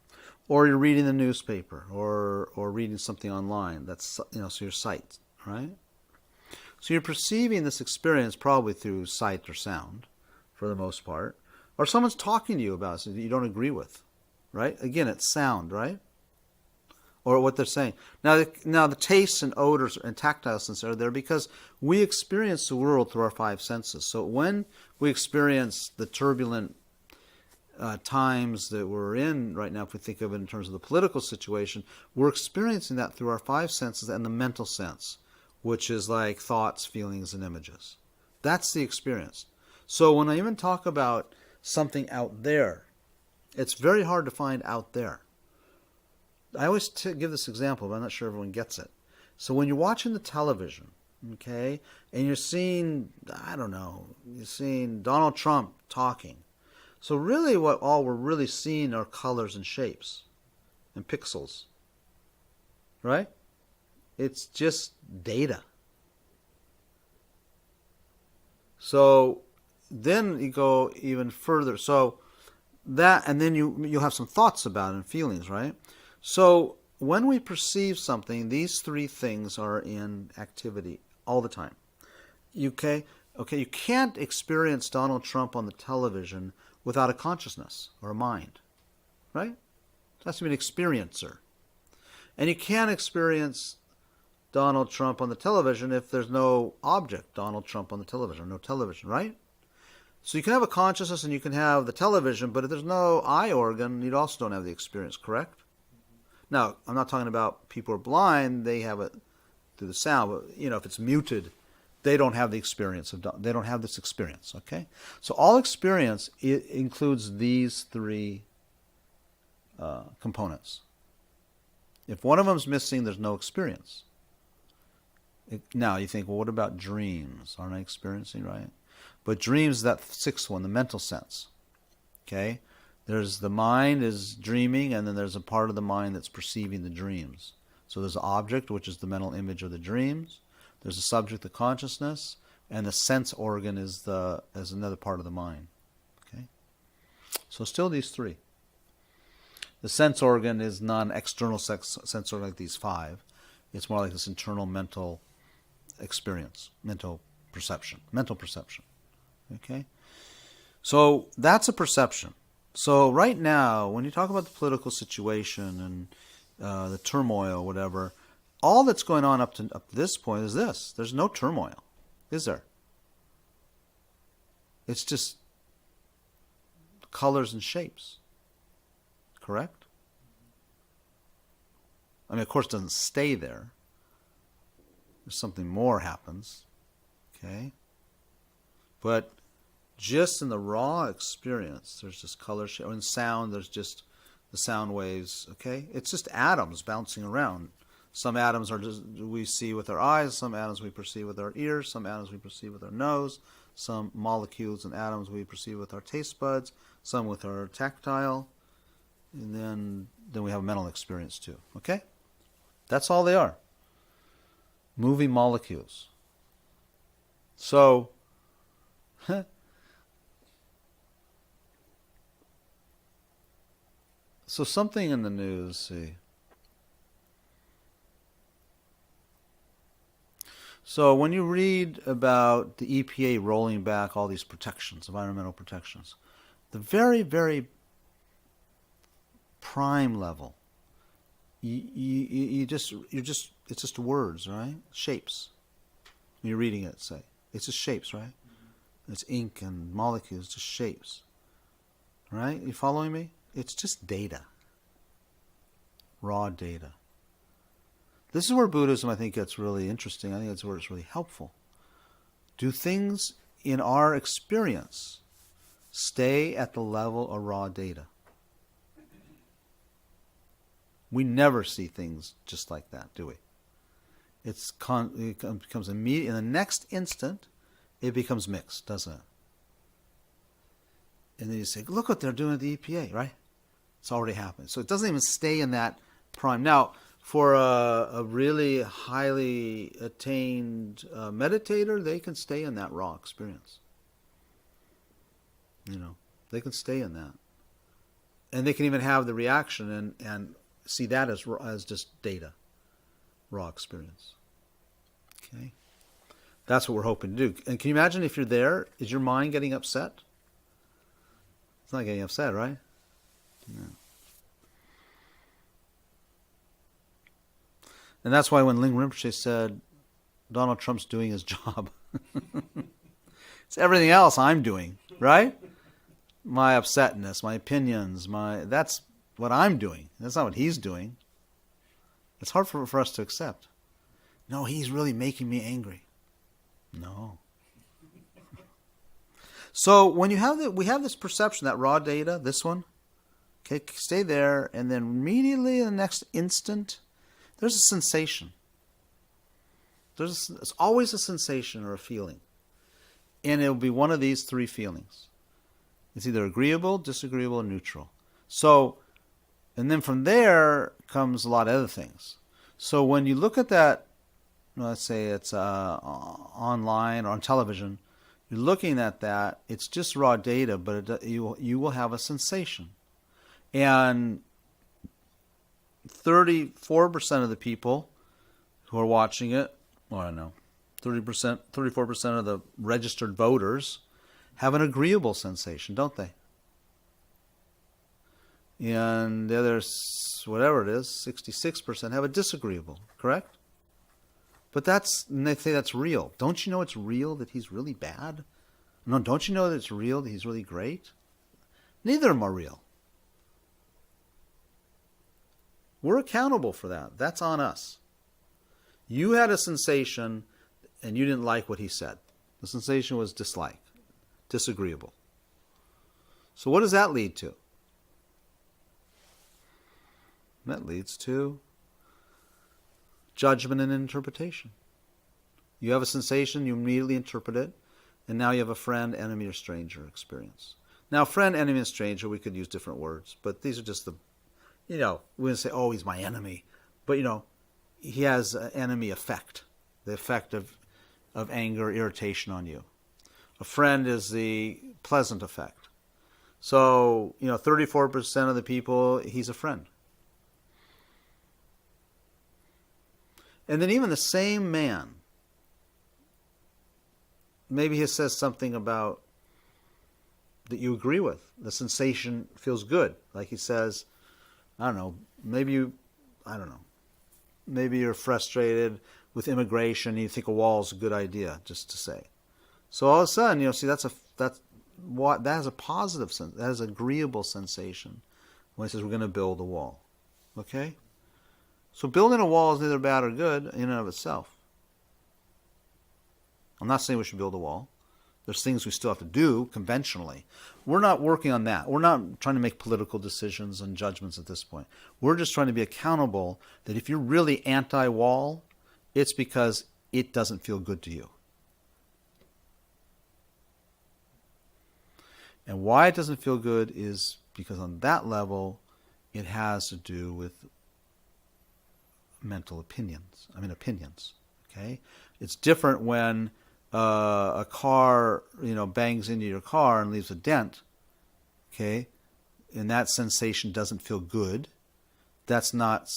Or you're reading the newspaper, or reading something online. That's, so your sight, right? So you're perceiving this experience probably through sight or sound, for the most part. Or someone's talking to you about something that you don't agree with, right? Again, it's sound, right? or what they're saying. Now the tastes and odors and tactile senses are there because we experience the world through our five senses. So when we experience the turbulent times that we're in right now, if we think of it in terms of the political situation, we're experiencing that through our five senses and the mental sense, which is like thoughts, feelings, and images. That's the experience. So when I even talk about something out there, it's very hard to find out there. I always give this example, but I'm not sure everyone gets it. So when you're watching the television, okay, and you're seeing, I don't know, you're seeing Donald Trump talking. So really all we're really seeing are colors and shapes and pixels, right? It's just data. So then you go even further. So that, and then you'll have some thoughts about it and feelings, right? So when we perceive something, these three things are in activity all the time. Okay, you can't experience Donald Trump on the television without a consciousness or a mind, right? It has to be an experiencer. And you can't experience Donald Trump on the television if there's no object Donald Trump on the television, no television, right? So you can have a consciousness and you can have the television, but if there's no eye organ, you also don't have the experience, correct? Now, I'm not talking about people who are blind, they have it through the sound, but if it's muted, they don't have the experience they don't have this experience, okay? So all experience, it includes these three components. If one of them's missing, there's no experience. Now you think, well, what about dreams? Aren't I experiencing, right? But dreams, that sixth one, the mental sense. Okay? There's the mind is dreaming, and then there's a part of the mind that's perceiving the dreams. So there's an object, which is the mental image of the dreams. There's a subject, the consciousness, and the sense organ is another part of the mind. Okay? So still these three. The sense organ is non-external sense organ like these five. It's more like this internal mental experience, mental perception. Okay? So that's a perception. So right now, when you talk about the political situation and the turmoil, whatever, all that's going on up to this point is this. There's no turmoil, is there? It's just colors and shapes. Correct? I mean, of course, it doesn't stay there. There's something more happens. Okay? But just in the raw experience, there's just color, shape. In sound, there's just the sound waves. Okay? It's just atoms bouncing around. Some atoms we see with our eyes, some atoms we perceive with our ears, some atoms we perceive with our nose, some molecules and atoms we perceive with our taste buds, some with our tactile, and then we have a mental experience too. Okay? That's all they are. Moving molecules. So, so something in the news, see. So when you read about the EPA rolling back all these protections, environmental protections, the very, very prime level, it's just words, right? Shapes. When you're reading it, say. It's just shapes, right? It's ink and molecules, just shapes. Right? You following me? It's just data. Raw data. This is where Buddhism, I think, gets really interesting. I think that's where it's really helpful. Do things in our experience stay at the level of raw data? We never see things just like that, do we? It becomes immediate. In the next instant, it becomes mixed, doesn't it? And then you say, look what they're doing at the EPA, right? It's already happened. So it doesn't even stay in that prime. Now, for a really highly attained meditator, they can stay in that raw experience. They can stay in that. And they can even have the reaction and see that as just data, raw experience. Okay? That's what we're hoping to do. And can you imagine if you're there, is your mind getting upset? It's not getting upset, right? No. And that's why when Ling Rinpoche said, Donald Trump's doing his job, it's everything else I'm doing, right? My upsetness, my opinions, that's what I'm doing. That's not what he's doing. It's hard for us to accept. No, he's really making me angry. No. So when you have we have this perception, that raw data, this one, okay, stay there, and then immediately in the next instant, there's a sensation. It's always a sensation or a feeling. And it'll be one of these three feelings. It's either agreeable, disagreeable, or neutral. So, and then from there comes a lot of other things. So when you look at that, let's say it's online or on television, you're looking at that, it's just raw data, but you will have a sensation. And 34% of the people who are watching it, well, I don't know, 34% of the registered voters have an agreeable sensation, don't they? And the others, whatever it is, 66% have a disagreeable, correct? But and they say that's real. Don't you know it's real that he's really bad? No, don't you know that it's real that he's really great? Neither of them are real. We're accountable for that. That's on us. You had a sensation and you didn't like what he said. The sensation was dislike, disagreeable. So what does that lead to? That leads to judgment and interpretation. You have a sensation, you immediately interpret it, and now you have a friend, enemy, or stranger experience. Now, friend, enemy, and stranger, we could use different words, but these are just we wouldn't say, oh, he's my enemy. But, he has an enemy effect, the effect of anger, irritation on you. A friend is the pleasant effect. So, 34% of the people, he's a friend. And then even the same man, maybe he says something about that you agree with. The sensation feels good. Like he says, I don't know, maybe you're frustrated with immigration and you think a wall is a good idea, just to say. So all of a sudden, see, that has a positive sense, that has an agreeable sensation when he says we're going to build a wall. Okay? So building a wall is neither bad or good in and of itself. I'm not saying we should build a wall. There's things we still have to do conventionally. We're not working on that. We're not trying to make political decisions and judgments at this point. We're just trying to be accountable that if you're really anti-wall, it's because it doesn't feel good to you. And why it doesn't feel good is because on that level, it has to do with mental opinions. Okay? It's different when a car, bangs into your car and leaves a dent, okay, and that sensation doesn't feel good. That's not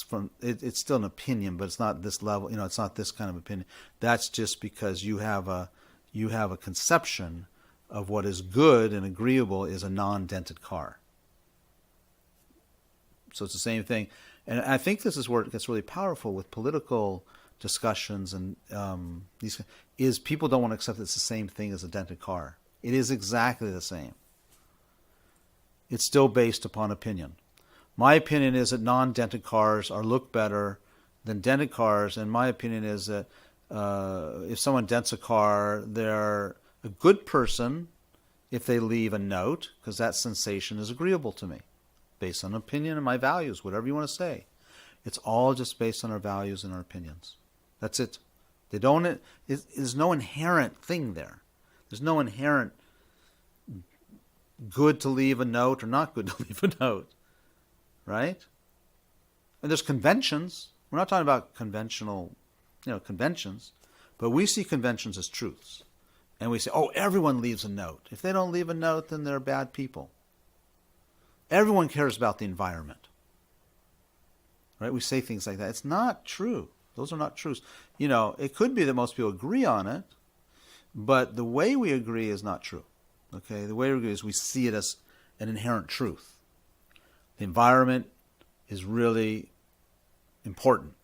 it's still an opinion, but it's not this level, it's not this kind of opinion. That's just because you have a conception of what is good and agreeable is a non-dented car. So it's the same thing. And I think this is where it gets really powerful with political discussions and these is people don't want to accept it's the same thing as a dented car. It is exactly the same. It's still based upon opinion. My opinion is that non-dented cars look better than dented cars, and my opinion is that if someone dents a car, they're a good person if they leave a note, because that sensation is agreeable to me, based on opinion and my values, whatever you want to say. It's all just based on our values and our opinions. That's it. There's no inherent thing there. There's no inherent good to leave a note or not good to leave a note. Right? And there's conventions. We're not talking about conventional, conventions. But we see conventions as truths. And we say, oh, everyone leaves a note. If they don't leave a note, then they're bad people. Everyone cares about the environment. Right? We say things like that. It's not true. Those are not truths. It could be that most people agree on it, but the way we agree is not true. Okay? The way we agree is we see it as an inherent truth. The environment is really important.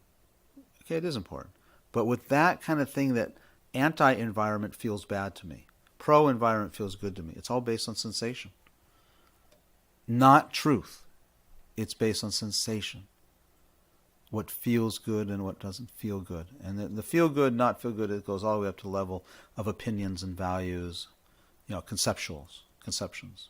Okay, it is important. But with that kind of thing that anti-environment feels bad to me, pro-environment feels good to me, it's all based on sensation. Not truth. It's based on sensation. What feels good and what doesn't feel good. And the feel good, not feel good, it goes all the way up to the level of opinions and values, conceptions.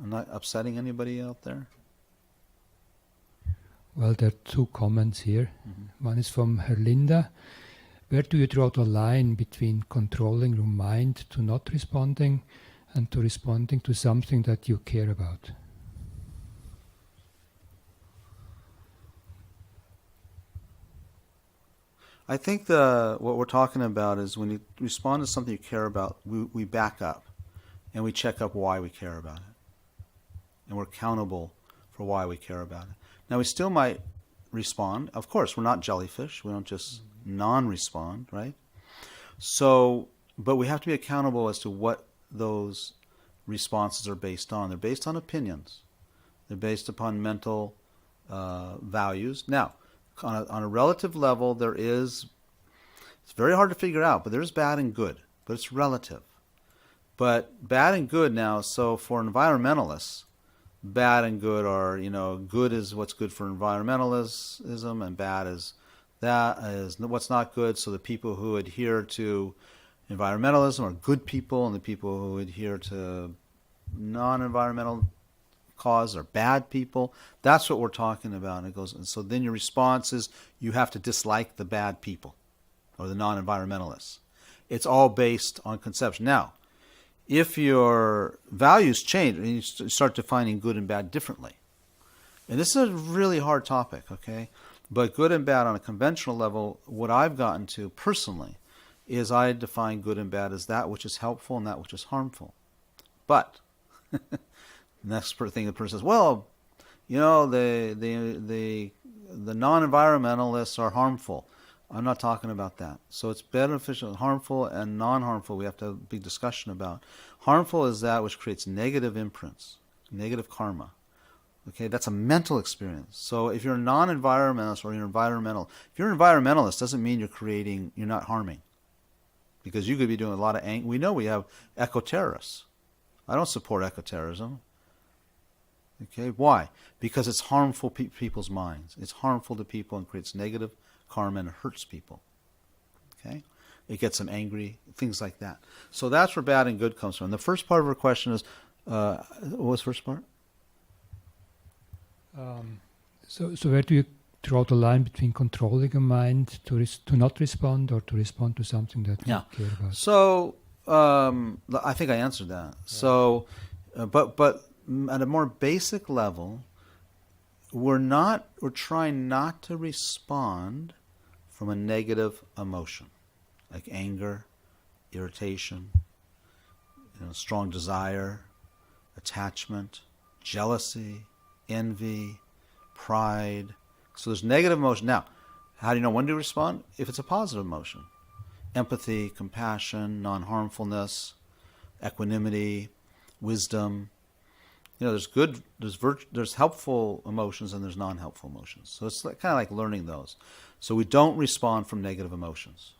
I'm not upsetting anybody out there?
Well, there are two comments here. One is from Herlinda. Where do you draw the line between controlling your mind to not responding and to responding to something that you care about?
I think what we're talking about is when you respond to something you care about, we back up and we check up why we care about it. And we're accountable for why we care about it. Now, we still might respond. Of course, we're not jellyfish. We don't just non-respond, right? So, but we have to be accountable as to what those responses are based on. They're based on opinions. They're based upon mental values. Now, on a relative level, it's very hard to figure out, but there's bad and good, but it's relative. But bad and good now, so for environmentalists, bad and good are, good is what's good for environmentalism, and bad is what's not good. So the people who adhere to environmentalism are good people, and the people who adhere to non-environmental cause are bad people. That's what we're talking about. And it goes. And so then your response is you have to dislike the bad people or the non-environmentalists. It's all based on conception. Now, if your values change and you start defining good and bad differently, and this is a really hard topic, okay? But good and bad on a conventional level, what I've gotten to personally is I define good and bad as that which is helpful and that which is harmful. But the next thing the person says, well, the non-environmentalists are harmful. I'm not talking about that. So it's beneficial, harmful, and non-harmful. We have to have a big discussion about. Harmful is that which creates negative imprints, negative karma. Okay, that's a mental experience. So if you're a non-environmentalist or you're environmental, if you're an environmentalist, doesn't mean you're not harming. Because you could be doing a lot of anger. We know we have eco-terrorists. I don't support eco-terrorism. Okay, why? Because it's harmful to people's minds. It's harmful to people and creates negative karma and hurts people. Okay? It gets them angry, things like that. So that's where bad and good comes from. The first part of her question is, what was the first part?
So where do you draw the line between controlling your mind to not respond or to respond to something that you care about?
So I think I answered that. Yeah. So, but at a more basic level, we're trying not to respond from a negative emotion, like anger, irritation, strong desire, attachment, jealousy, envy, pride. So there's negative emotion. Now, how do you know when to respond? If it's a positive emotion. Empathy, compassion, non-harmfulness, equanimity, wisdom. There's helpful emotions and there's non-helpful emotions. So it's kind of like learning those. So we don't respond from negative emotions.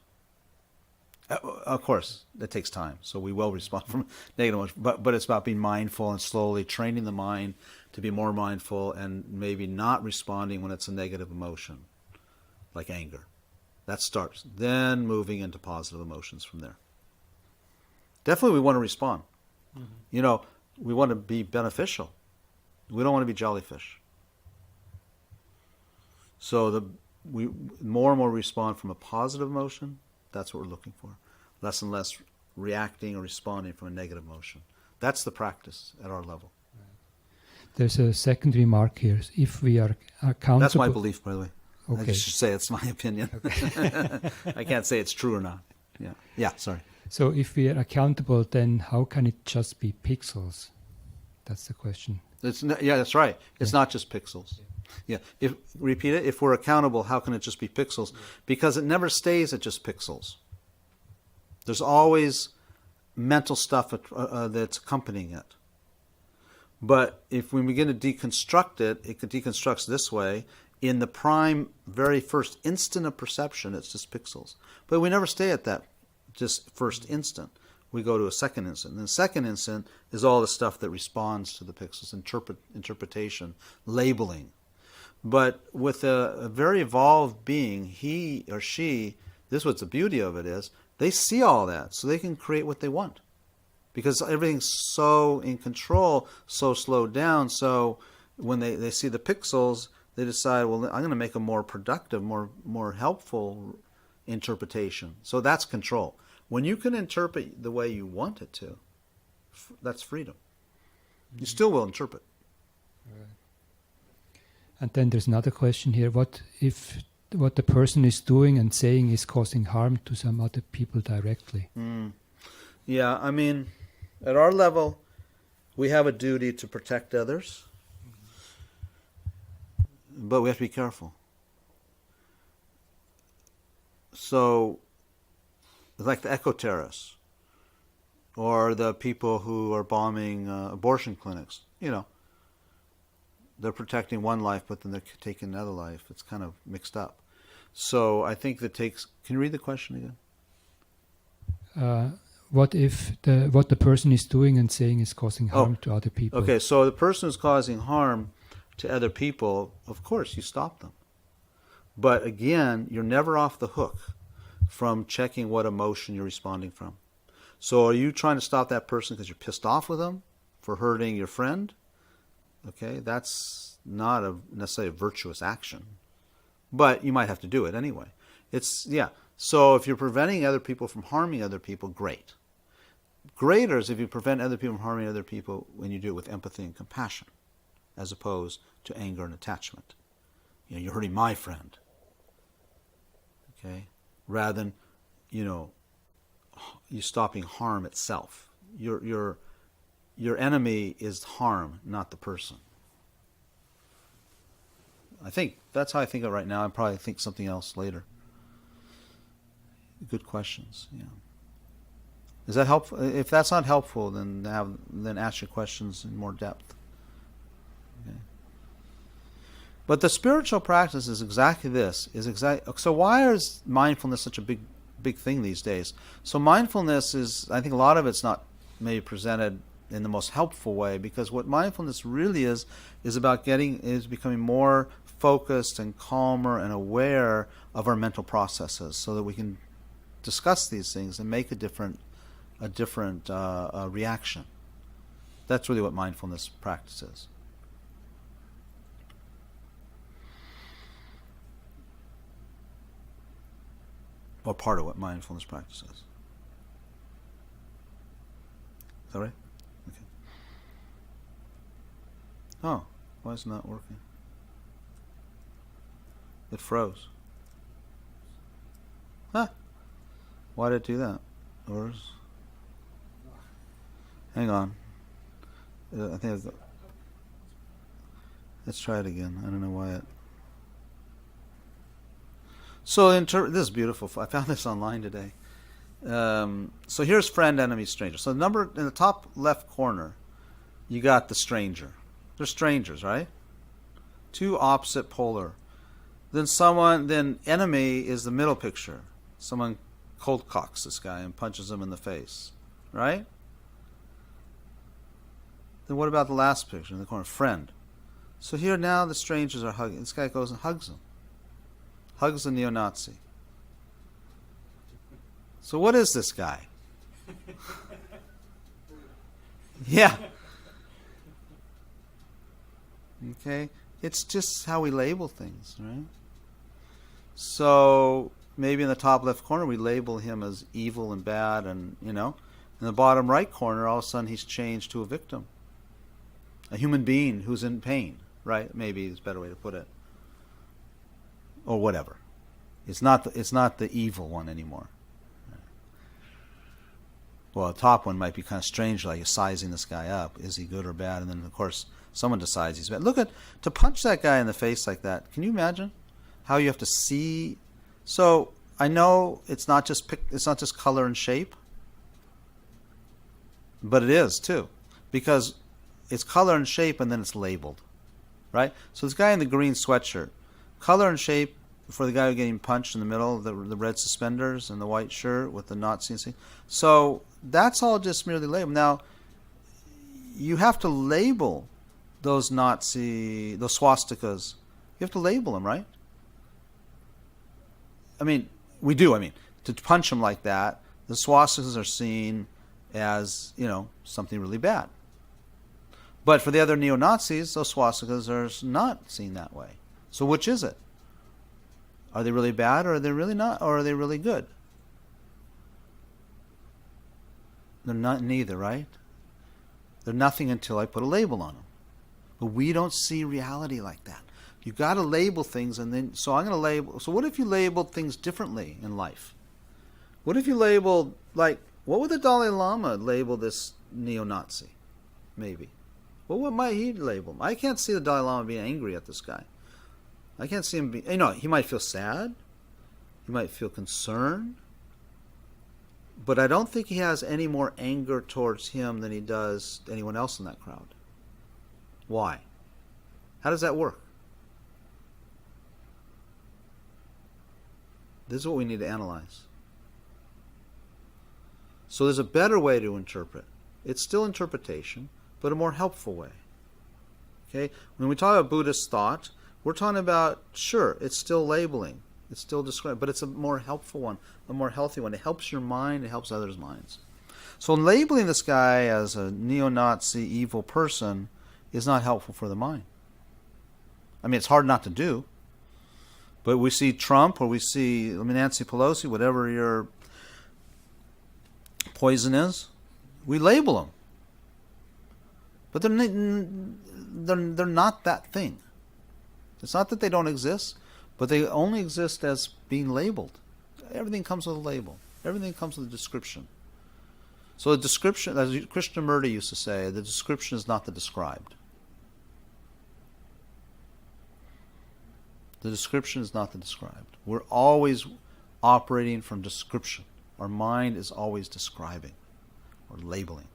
Of course, it takes time. So we will respond from negative emotions. But it's about being mindful and slowly training the mind to be more mindful and maybe not responding when it's a negative emotion, like anger. That starts. Then moving into positive emotions from there. Definitely we want to respond. Mm-hmm. We want to be beneficial. We don't want to be jellyfish. So we more and more respond from a positive emotion. That's what we're looking for. Less and less reacting or responding from a negative emotion. That's the practice at our level.
There's a second remark here. If we are accountable...
That's my belief, by the way.
Okay.
I should say it's my opinion. Okay. I can't say it's true or not. Yeah, sorry.
So if we are accountable, then how can it just be pixels? That's the question.
That's right. It's not just pixels. Yeah. Repeat it. If we're accountable, how can it just be pixels? Because it never stays at just pixels. There's always mental stuff that's accompanying it. But if we begin to deconstruct it, it deconstructs this way. In the prime, very first instant of perception, it's just pixels. But we never stay at that just first instant. We go to a second instant. And the second instant is all the stuff that responds to the pixels, interpretation, labeling. But with a very evolved being, he or she, this is what the beauty of it is, they see all that, so they can create what they want. Because everything's so in control, so slowed down, so when they see the pixels, they decide, well, I'm going to make a more productive, more helpful interpretation. So that's control. When you can interpret the way you want it to, that's freedom. You still will interpret.
And then there's another question here. What if what the person is doing and saying is causing harm to some other people directly?
Yeah, I mean, at our level, we have a duty to protect others, but we have to be careful. So, like the eco-terrorists, or the people who are bombing abortion clinics, they're protecting one life, but then they're taking another life. It's kind of mixed up. So I think that takes... Can you read the question again?
What if what the person is doing and saying is causing harm to other people?
Okay, so the person who's causing harm to other people, of course, you stop them. But again, you're never off the hook from checking what emotion you're responding from. So are you trying to stop that person because you're pissed off with them for hurting your friend? Okay, that's not necessarily a virtuous action. But you might have to do it anyway. So if you're preventing other people from harming other people, great. Greater is if you prevent other people from harming other people when you do it with empathy and compassion, as opposed to anger and attachment. You're hurting my friend. Okay? Rather than, you stopping harm itself. Your enemy is harm, not the person. I think that's how I think of it right now. I probably think something else later. Good questions. Yeah. Is that helpful? If that's not helpful, then ask your questions in more depth. Okay. But the spiritual practice is exactly this. So why is mindfulness such a big thing these days? So mindfulness is, I think a lot of it's not maybe presented in the most helpful way, because what mindfulness really is about becoming more focused and calmer and aware of our mental processes, so that we can discuss these things and make a different reaction. That's really what mindfulness practice is. Or part of what mindfulness practice is. Is that right? Okay. Oh, why is it not working? It froze. Huh? Why did it do that? Hang on. I think let's try it again. I don't know why it... So this is beautiful. I found this online today. So here's friend, enemy, stranger. So the number in the top left corner, you got the stranger. They're strangers, right? Two opposite polar. Then enemy is the middle picture. Someone cold cocks this guy and punches him in the face, right? Then what about the last picture in the corner? Friend. So here now the strangers are hugging. This guy goes and hugs him. Hugs the neo-Nazi. So what is this guy? Yeah. Okay? It's just how we label things, right? So maybe in the top left corner we label him as evil and bad, and in the bottom right corner all of a sudden he's changed to a victim. A human being who's in pain, right? Maybe is a better way to put it. Or whatever. It's not the evil one anymore. Well, the top one might be kind of strange, like you're sizing this guy up. Is he good or bad? And then, of course, someone decides he's bad. To punch that guy in the face like that, can you imagine how you have to see? So I know it's not just color and shape, but it is too. Because it's color and shape, and then it's labeled, right? So this guy in the green sweatshirt, color and shape for the guy getting punched in the middle, the red suspenders and the white shirt with the Nazi thing. So that's all just merely labeled. Now, you have to label those swastikas. You have to label them, right? I mean, we do. I mean, to punch them like that, the swastikas are seen as, something really bad. But for the other neo-Nazis, those swastikas are not seen that way. So which is it? Are they really bad, or are they really not, or are they really good? They're not neither, right? They're nothing until I put a label on them. But we don't see reality like that. You got to label things, and then so I'm going to label. So what if you labeled things differently in life? What if you labeled, like, what would the Dalai Lama label this neo-Nazi? Maybe. What might he label him? I can't see the Dalai Lama being angry at this guy. I can't see him be. He might feel sad. He might feel concerned. But I don't think he has any more anger towards him than he does anyone else in that crowd. Why? How does that work? This is what we need to analyze. So there's a better way to interpret. It's still interpretation, but a more helpful way. Okay? When we talk about Buddhist thought, we're talking about, sure, it's still labeling. It's still describing, but it's a more helpful one, a more healthy one. It helps your mind, it helps others' minds. So labeling this guy as a neo-Nazi evil person is not helpful for the mind. I mean, it's hard not to do. But we see Trump, or we see Nancy Pelosi, whatever your poison is, we label them. But they're not that thing. It's not that they don't exist, but they only exist as being labeled. Everything comes with a label. Everything comes with a description. So the description, as Krishnamurti used to say, the description is not the described. The description is not the described. We're always operating from description. Our mind is always describing or labeling.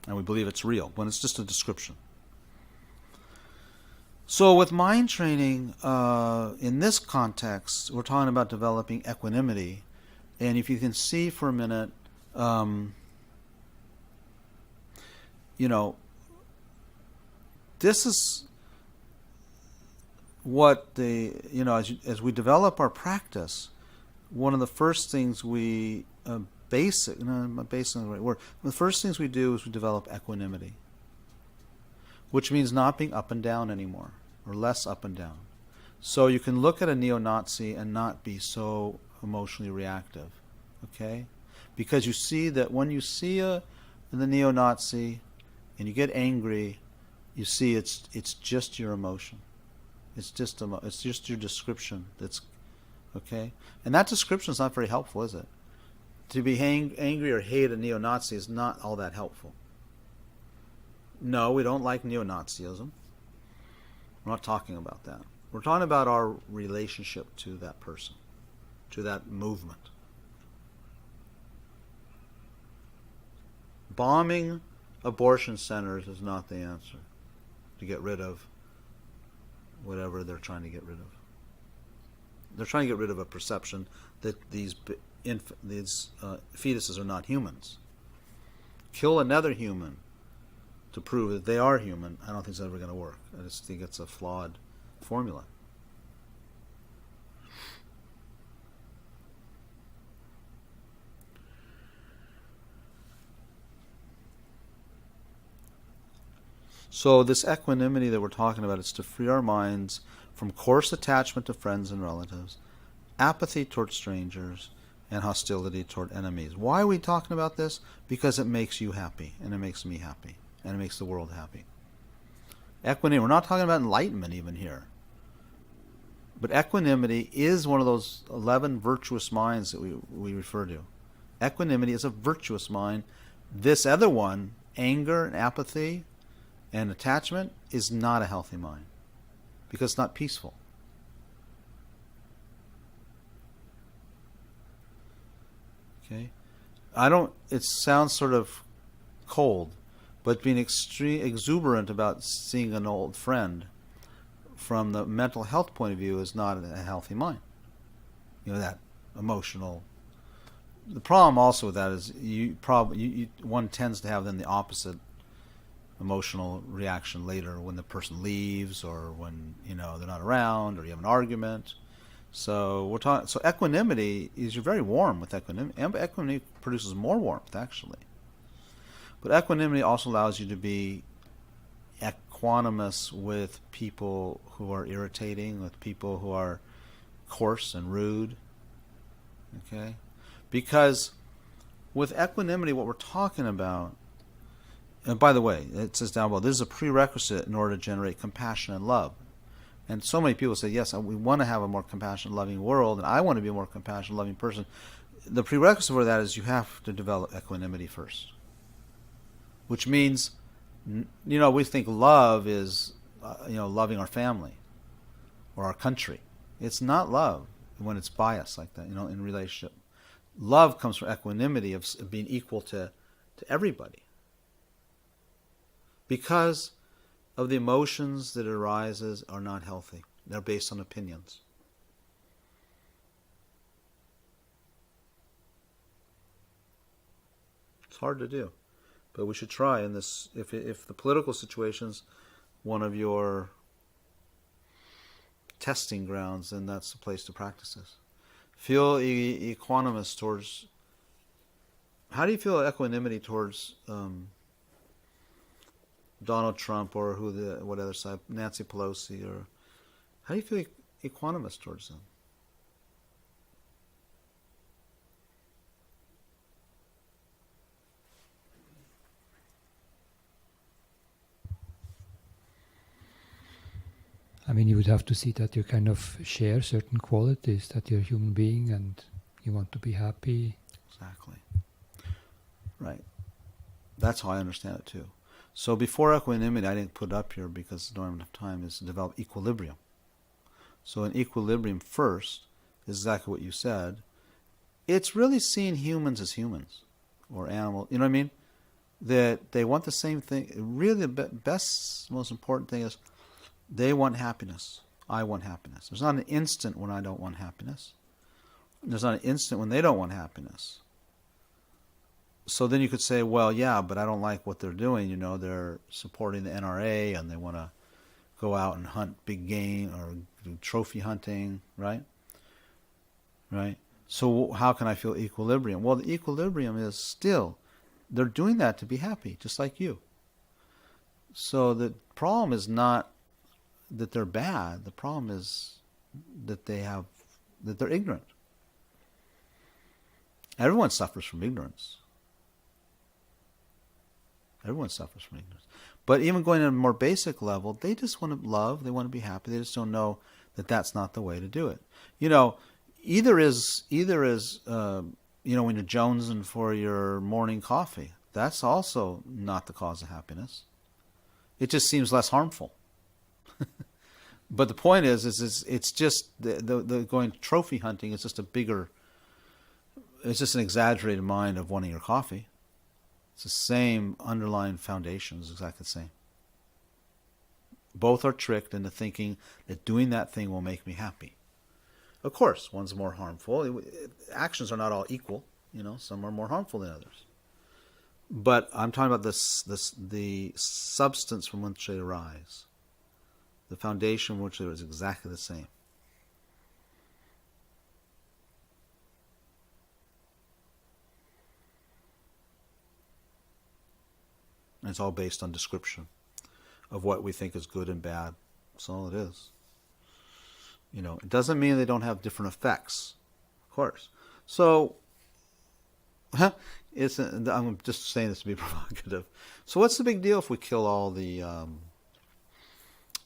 And we believe it's real when it's just a description. So with mind training, in this context, we're talking about developing equanimity. And if you can see for a minute, this is what as we develop our practice, one of the first things we the first things we do is we develop equanimity, which means not being up and down anymore, or less up and down. So you can look at a neo-Nazi and not be so emotionally reactive, okay? Because you see that when you see the neo-Nazi and you get angry, you see it's just your emotion. It's just your description that's okay, and that description is not very helpful, is it? To be angry or hate a neo-Nazi is not all that helpful. No, we don't like neo-Nazism. We're not talking about that. We're talking about our relationship to that person, to that movement. Bombing abortion centers is not the answer to get rid of whatever they're trying to get rid of. They're trying to get rid of a perception that these fetuses are not humans. Kill another human to prove that they are human, I don't think it's ever going to work. I just think it's a flawed formula. So this equanimity that we're talking about is to free our minds from coarse attachment to friends and relatives, apathy toward strangers, and hostility toward enemies. Why are we talking about this? Because it makes you happy, and it makes me happy, and it makes the world happy. Equanimity, we're not talking about enlightenment even here. But equanimity is one of those 11 virtuous minds that we refer to. Equanimity is a virtuous mind. This other one, anger and apathy and attachment, is not a healthy mind because it's not peaceful. Okay? It sounds sort of cold, But being exuberant about seeing an old friend from the mental health point of view is not a healthy mind. That emotional. The problem also with that is one tends to have then the opposite emotional reaction later when the person leaves or when they're not around or you have an argument. So we're talking. So equanimity is you're very warm with equanimity. Equanimity produces more warmth actually. But equanimity also allows you to be equanimous with people who are irritating, with people who are coarse and rude. Okay? Because with equanimity, what we're talking about, and by the way, it says down below, this is a prerequisite in order to generate compassion and love. And so many people say, yes, we want to have a more compassionate, loving world, and I want to be a more compassionate, loving person. The prerequisite for that is you have to develop equanimity first. Which means, we think love is, loving our family or our country. It's not love when it's biased like that, in relationship. Love comes from equanimity of being equal to everybody. Because of the emotions that arises are not healthy. They're based on opinions. It's hard to do. But we should try in this. If the political situation's one of your testing grounds, then that's the place to practice this. Feel equanimous towards. How do you feel equanimity towards Donald Trump or what other side, Nancy Pelosi, or how do you feel equanimous towards them?
I mean, you would have to see that you kind of share certain qualities, that you're a human being and you want to be happy.
Exactly. Right. That's how I understand it too. So before equanimity, I didn't put it up here because I don't have enough time, is to develop equilibrium. So in equilibrium first is exactly what you said. It's really seeing humans as humans or animals. You know what I mean? That they want the same thing. Really the best, most important thing is they want happiness. I want happiness. There's not an instant when I don't want happiness. There's not an instant when they don't want happiness. So then you could say, well, yeah, but I don't like what they're doing. They're supporting the NRA and they want to go out and hunt big game or do trophy hunting, right? Right? So how can I feel equilibrium? Well, the equilibrium is still, they're doing that to be happy, just like you. So the problem is not that they're bad. The problem is that they're ignorant. Everyone suffers from ignorance. Everyone suffers from ignorance. But even going at a more basic level, they just want to love, they want to be happy, they just don't know that that's not the way to do it. Either is when you're jonesing for your morning coffee, that's also not the cause of happiness. It just seems less harmful. But the point is it's just the going trophy hunting is just it's just an exaggerated mind of wanting your coffee. It's the same underlying foundation, is exactly the same. Both are tricked into thinking that doing that thing will make me happy. Of course, one's more harmful. Actions are not all equal. Some are more harmful than others. But I'm talking about the substance from which they arise. The foundation from which it is exactly the same. And it's all based on description of what we think is good and bad. That's all it is. It doesn't mean they don't have different effects, of course. So, I'm just saying this to be provocative. So what's the big deal if we kill all the I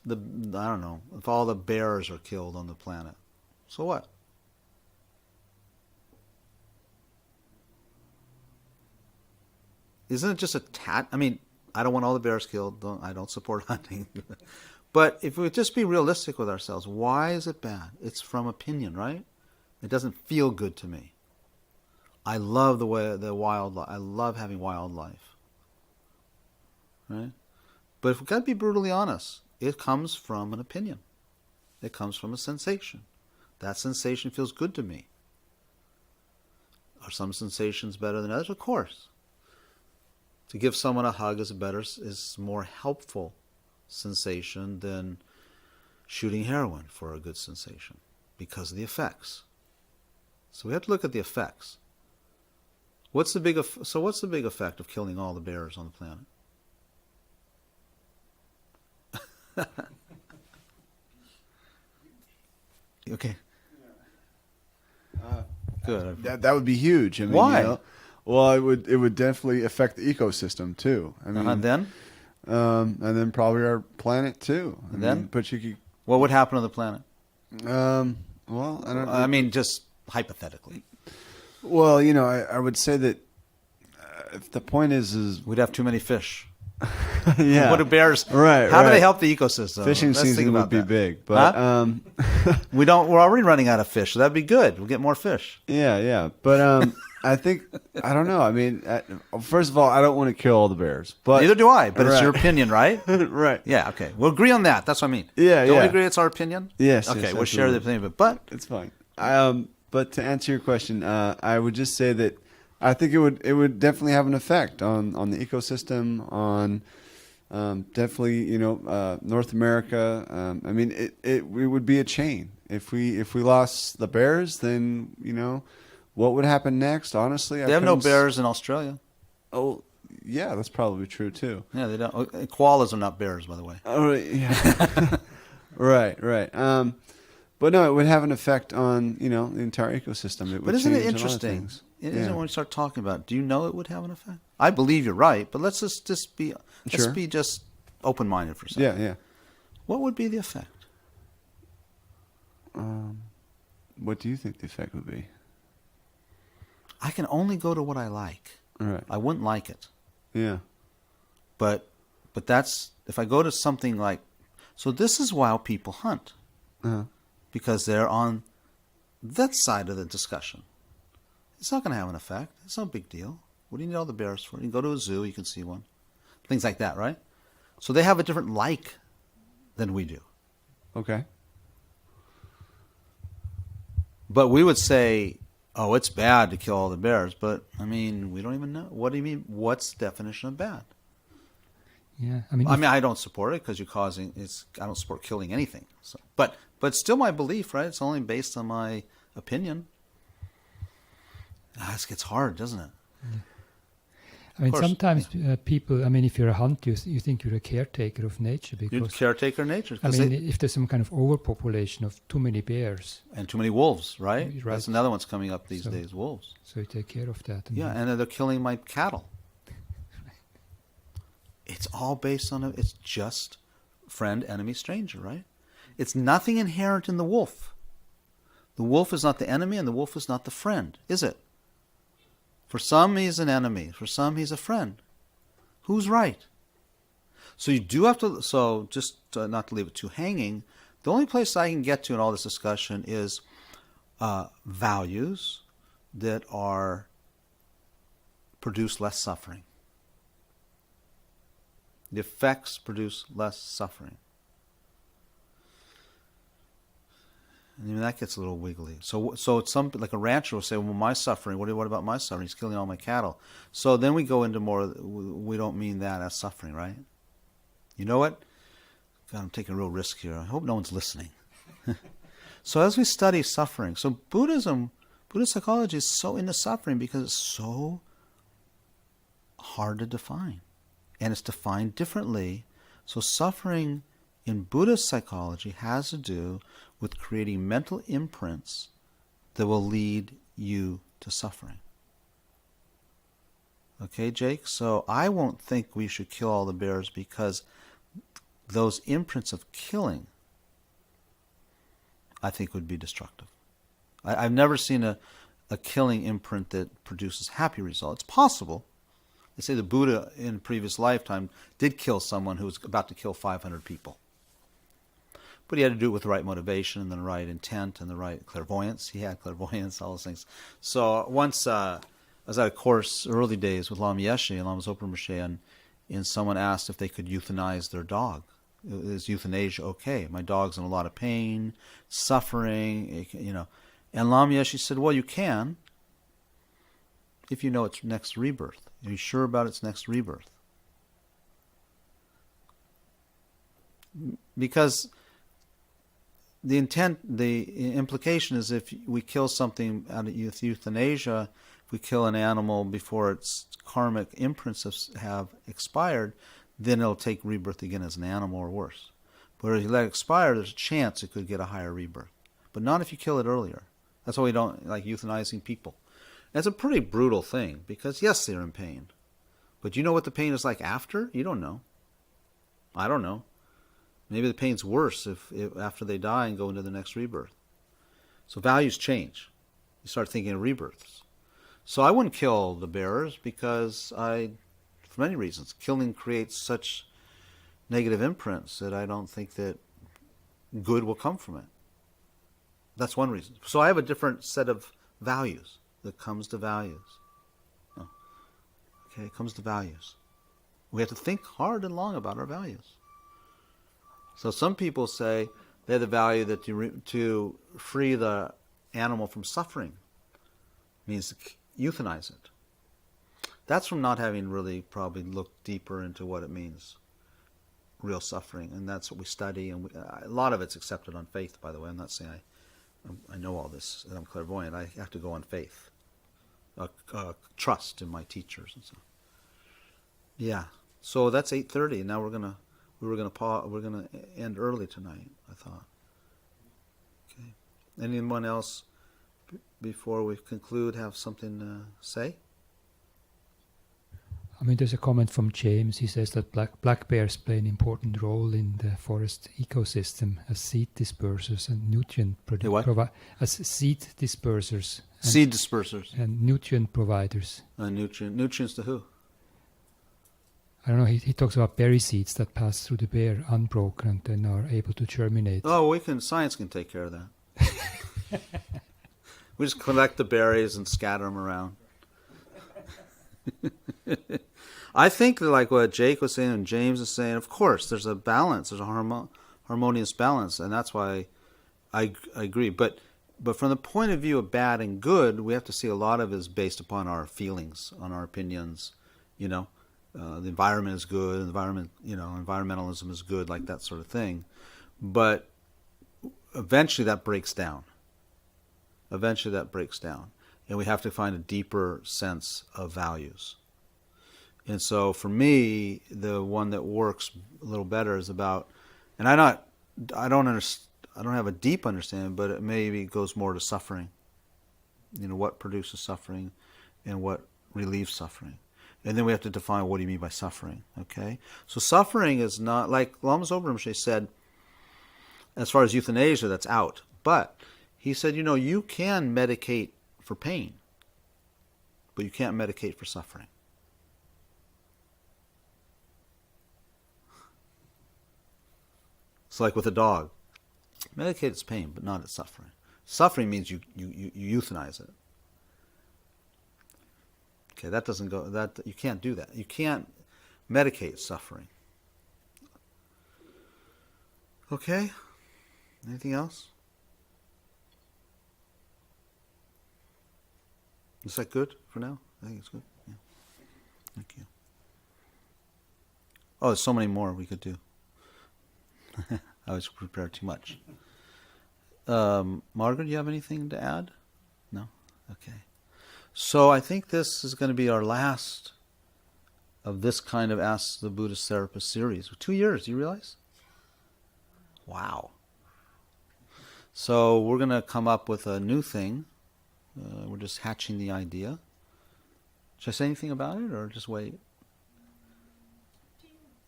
don't know, if all the bears are killed on the planet? So what? Isn't it just I mean, I don't want all the bears killed. I don't support hunting. But if we just be realistic with ourselves, why is it bad? It's from opinion, right? It doesn't feel good to me. I love I love having wildlife. right? But if we've got to be brutally honest, it comes from an opinion. It comes from a sensation. That sensation feels good to me. Are some sensations better than others? Of course. To give someone a hug is more helpful sensation than shooting heroin for a good sensation because of the effects. So we have to look at the effects. What's the big effect of killing all the bears on the planet? Okay. Good.
That would be huge. I mean,
Why?
You know, well, it would definitely affect the ecosystem too. I mean,
And then?
and then probably our planet too.
And then?
But you could.
What would happen to the planet?
Well, I don't.
I mean, just hypothetically.
Well, you know, I would say that if the point is
We'd have too many fish.
yeah.
What do bears?
Right.
How do
right.
they help the ecosystem?
Fishing
Let's think
season
about
would be
that.
big, but
We're already running out of fish, so that'd be good. We'll get more fish.
yeah. But I think I don't know. I mean, first of all, I don't want to kill all the bears, but
Neither do I, but it's
Right.
your opinion, right?
right.
Yeah. Okay. We'll agree on that. That's what I mean.
Yeah,
Don't we
yeah.
agree it's our opinion?
Yes.
Okay.
yes,
We'll share the
absolutely.
opinion, but
It's fine. But to answer your question, I would just say that I think it would definitely have an effect on the ecosystem, on definitely North America. I mean, it would be a chain. If we lost the bears, then what would happen next? Honestly,
they have no bears in Australia.
Oh, yeah, that's probably true too.
Yeah, they don't. Koalas are not bears, by the way.
Oh, yeah. right. But no, it would have an effect on the entire ecosystem. It would
But isn't it
change a lot of
interesting?
things.
Isn't
Yeah.
it when we start talking about? Do you know it would have an effect? I believe you're right, but let's just be
Sure.
just open-minded for a second.
Yeah.
What would be the effect?
What do you think the effect would be?
I can only go to what I like.
All right.
I wouldn't like it,
Yeah.
but that's if I go to something like. So this is why people hunt,
Uh-huh.
because they're on that side of the discussion. It's not going to have an effect. It's no big deal. What do you need all the bears for? You can go to a zoo, you can see one. Things like that, right? So they have a different like than we do.
Okay.
But we would say, oh, it's bad to kill all the bears. But, I mean, we don't even know. What do you mean? What's the definition of bad?
Yeah,
I don't support it because I don't support killing anything. So, but it's still my belief, right? It's only based on my opinion. This gets hard, doesn't it? course,
sometimes people. If you're a hunter, you think you're a caretaker of nature
You're
because.
caretaker nature.
If there's some kind of overpopulation of too many bears,
And too many wolves, right?
Right.
That's another one's coming up these
So-
days, wolves.
so you take care of that.
Yeah, and they're killing my cattle. It's all based on it's just friend, enemy, stranger, right? It's nothing inherent in the wolf. The wolf is not the enemy and the wolf is not the friend, is it? For some, he's an enemy. For some, he's a friend. Who's right? So you do have to, just not to leave it too hanging, the only place I can get to in all this discussion is values that produce less suffering. The effects produce less suffering. And that gets a little wiggly. So it's something like a rancher will say, well, my suffering, what about my suffering? He's killing all my cattle. So then we go into more, we don't mean that as suffering, right? You know what? God, I'm taking a real risk here. I hope no one's listening. So as we study suffering, so Buddhist psychology is so into suffering because it's so hard to define. And it's defined differently. So suffering in Buddhist psychology has to do with creating mental imprints that will lead you to suffering. Okay, Jake? So I won't think we should kill all the bears because those imprints of killing, I think, would be destructive. I've never seen a killing imprint that produces happy results. It's possible. They say the Buddha in a previous lifetime did kill someone who was about to kill 500 people. But he had to do it with the right motivation and the right intent and the right clairvoyance. He had clairvoyance, all those things. So once I was at a course early days with Lama Yeshe and Lama Zopa Rinpoche, and someone asked if they could euthanize their dog. Is euthanasia okay? My dog's in a lot of pain, suffering, And Lam Yeshe said, well, you can if you know its next rebirth. Are you sure about its next rebirth? Because the implication is if we kill something out of euthanasia, if we kill an animal before its karmic imprints have expired, then it'll take rebirth again as an animal or worse. But if you let it expire, there's a chance it could get a higher rebirth. But not if you kill it earlier. That's why we don't like euthanizing people. It's a pretty brutal thing because, yes, they're in pain. But you know what the pain is like after? You don't know. I don't know. Maybe the pain's worse if after they die and go into the next rebirth. So values change. You start thinking of rebirths. So I wouldn't kill the bearers because for many reasons, killing creates such negative imprints that I don't think that good will come from it. That's one reason. So I have a different set of values that comes to values. Oh. Okay, it comes to values. We have to think hard and long about our values. So some people say they have the value that to free the animal from suffering means to euthanize it. That's from not having really probably looked deeper into what it means, real suffering, and that's what we study. And a lot of it's accepted on faith, by the way. I'm not saying I know all this, and I'm clairvoyant. I have to go on faith, trust in my teachers and so on. Yeah. So that's 8:30. Now we're gonna end early tonight, I thought. Okay. Anyone else before we conclude have something to say?
I mean, there's a comment from James. He says that black bears play an important role in the forest ecosystem as seed dispersers and nutrient as seed dispersers.
Seed dispersers.
And nutrient providers.
Nutrients to who?
I don't know, he talks about berry seeds that pass through the bear unbroken and then are able to germinate.
Oh, science can take care of that. We just collect the berries and scatter them around. I think that like what Jake was saying and James is saying, of course, there's a balance, there's a harmonious balance, and that's why I agree. But from the point of view of bad and good, we have to see a lot of it is based upon our feelings, on our opinions, the environment is good, environmentalism is good, like that sort of thing. But eventually that breaks down. And we have to find a deeper sense of values. And so for me, the one that works a little better is about, and I don't have a deep understanding, but it maybe goes more to suffering. What produces suffering and what relieves suffering. And then we have to define what do you mean by suffering, okay? So suffering is not, like Lama Zopa Rinpoche said, as far as euthanasia, that's out. But he said, you can medicate for pain, but you can't medicate for suffering. It's like with a dog. Medicate its pain, but not its suffering. Suffering means you euthanize it. Okay, that doesn't go. That you can't do that. You can't medicate suffering. Okay. Anything else? Is that good for now? I think it's good. Yeah. Thank you. Oh, there's so many more we could do. I was prepared too much. Margaret, do you have anything to add? No? Okay. So I think this is going to be our last of this kind of Ask the Buddhist Therapist series. 2 years, do you realize? Wow. So we're going to come up with a new thing. We're just hatching the idea. Should I say anything about it or just wait?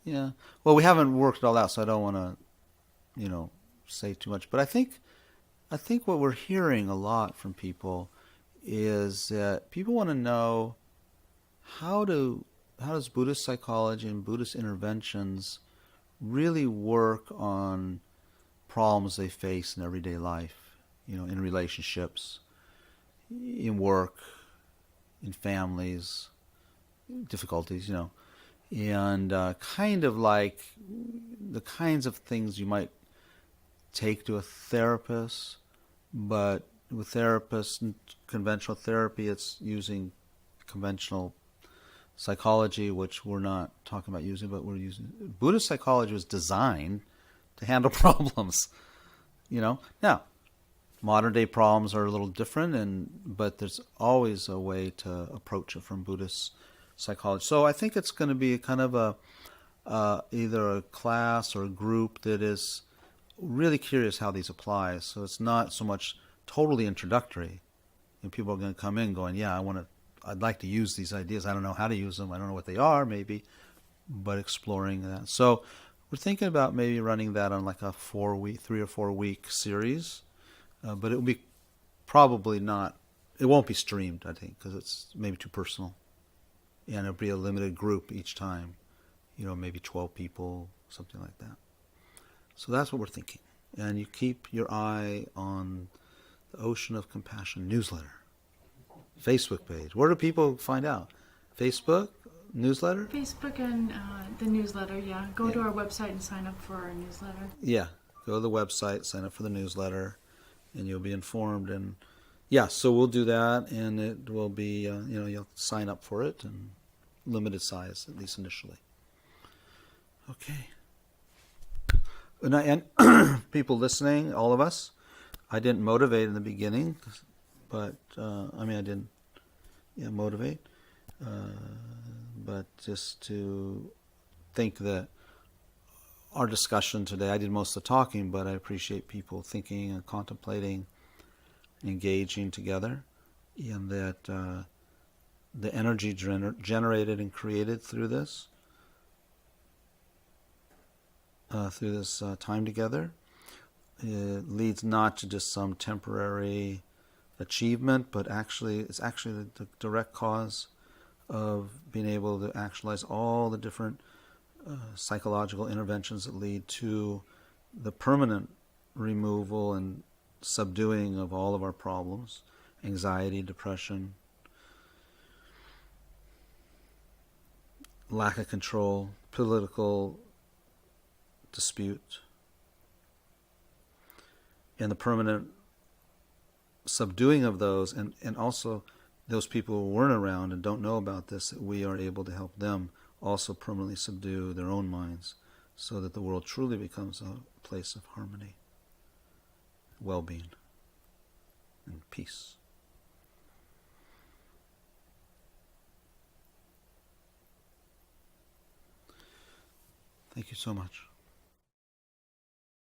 Yeah. Well, we haven't worked it all out, so I don't want to, say too much. But I think what we're hearing a lot from people is that people want to know how does Buddhist psychology and Buddhist interventions really work on problems they face in everyday life, in relationships, in work, in families, difficulties, and kind of like the kinds of things you might take to a therapist, but with therapists and conventional therapy, it's using conventional psychology, which we're not talking about using, but we're using. Buddhist psychology was designed to handle problems, you know. Now, modern day problems are a little different, but there's always a way to approach it from Buddhist psychology. So I think it's going to be kind of either a class or a group that is really curious how these apply. So it's not so much totally introductory. And people are going to come in going, yeah, I'd like to use these ideas. I don't know how to use them. I don't know what they are, maybe, but exploring that. So we're thinking about maybe running that on like a 3 or 4 week series, but it will be probably not. It won't be streamed, I think, because it's maybe too personal, and it'll be a limited group each time. You know, maybe 12 people, something like that. So that's what we're thinking. And you keep your eye on the Ocean of Compassion newsletter, Facebook page. Where do people find out? Facebook, newsletter?
Facebook and the newsletter, yeah. Go to our website and sign up for our newsletter.
Yeah, go to the website, sign up for the newsletter, and you'll be informed. And yeah, so we'll do that, and it will be, you'll sign up for it, and limited size, at least initially. Okay. And people listening, all of us, I didn't motivate in the beginning, but, I didn't motivate, but just to think that our discussion today, I did most of the talking, but I appreciate people thinking and contemplating, engaging together, and that the energy generated and created through this time together, it leads not to just some temporary achievement, but it's actually the direct cause of being able to actualize all the different psychological interventions that lead to the permanent removal and subduing of all of our problems, anxiety, depression, lack of control, political dispute, and the permanent subduing of those, and also those people who weren't around and don't know about this, that we are able to help them also permanently subdue their own minds so that the world truly becomes a place of harmony, well-being, and peace. Thank you so much.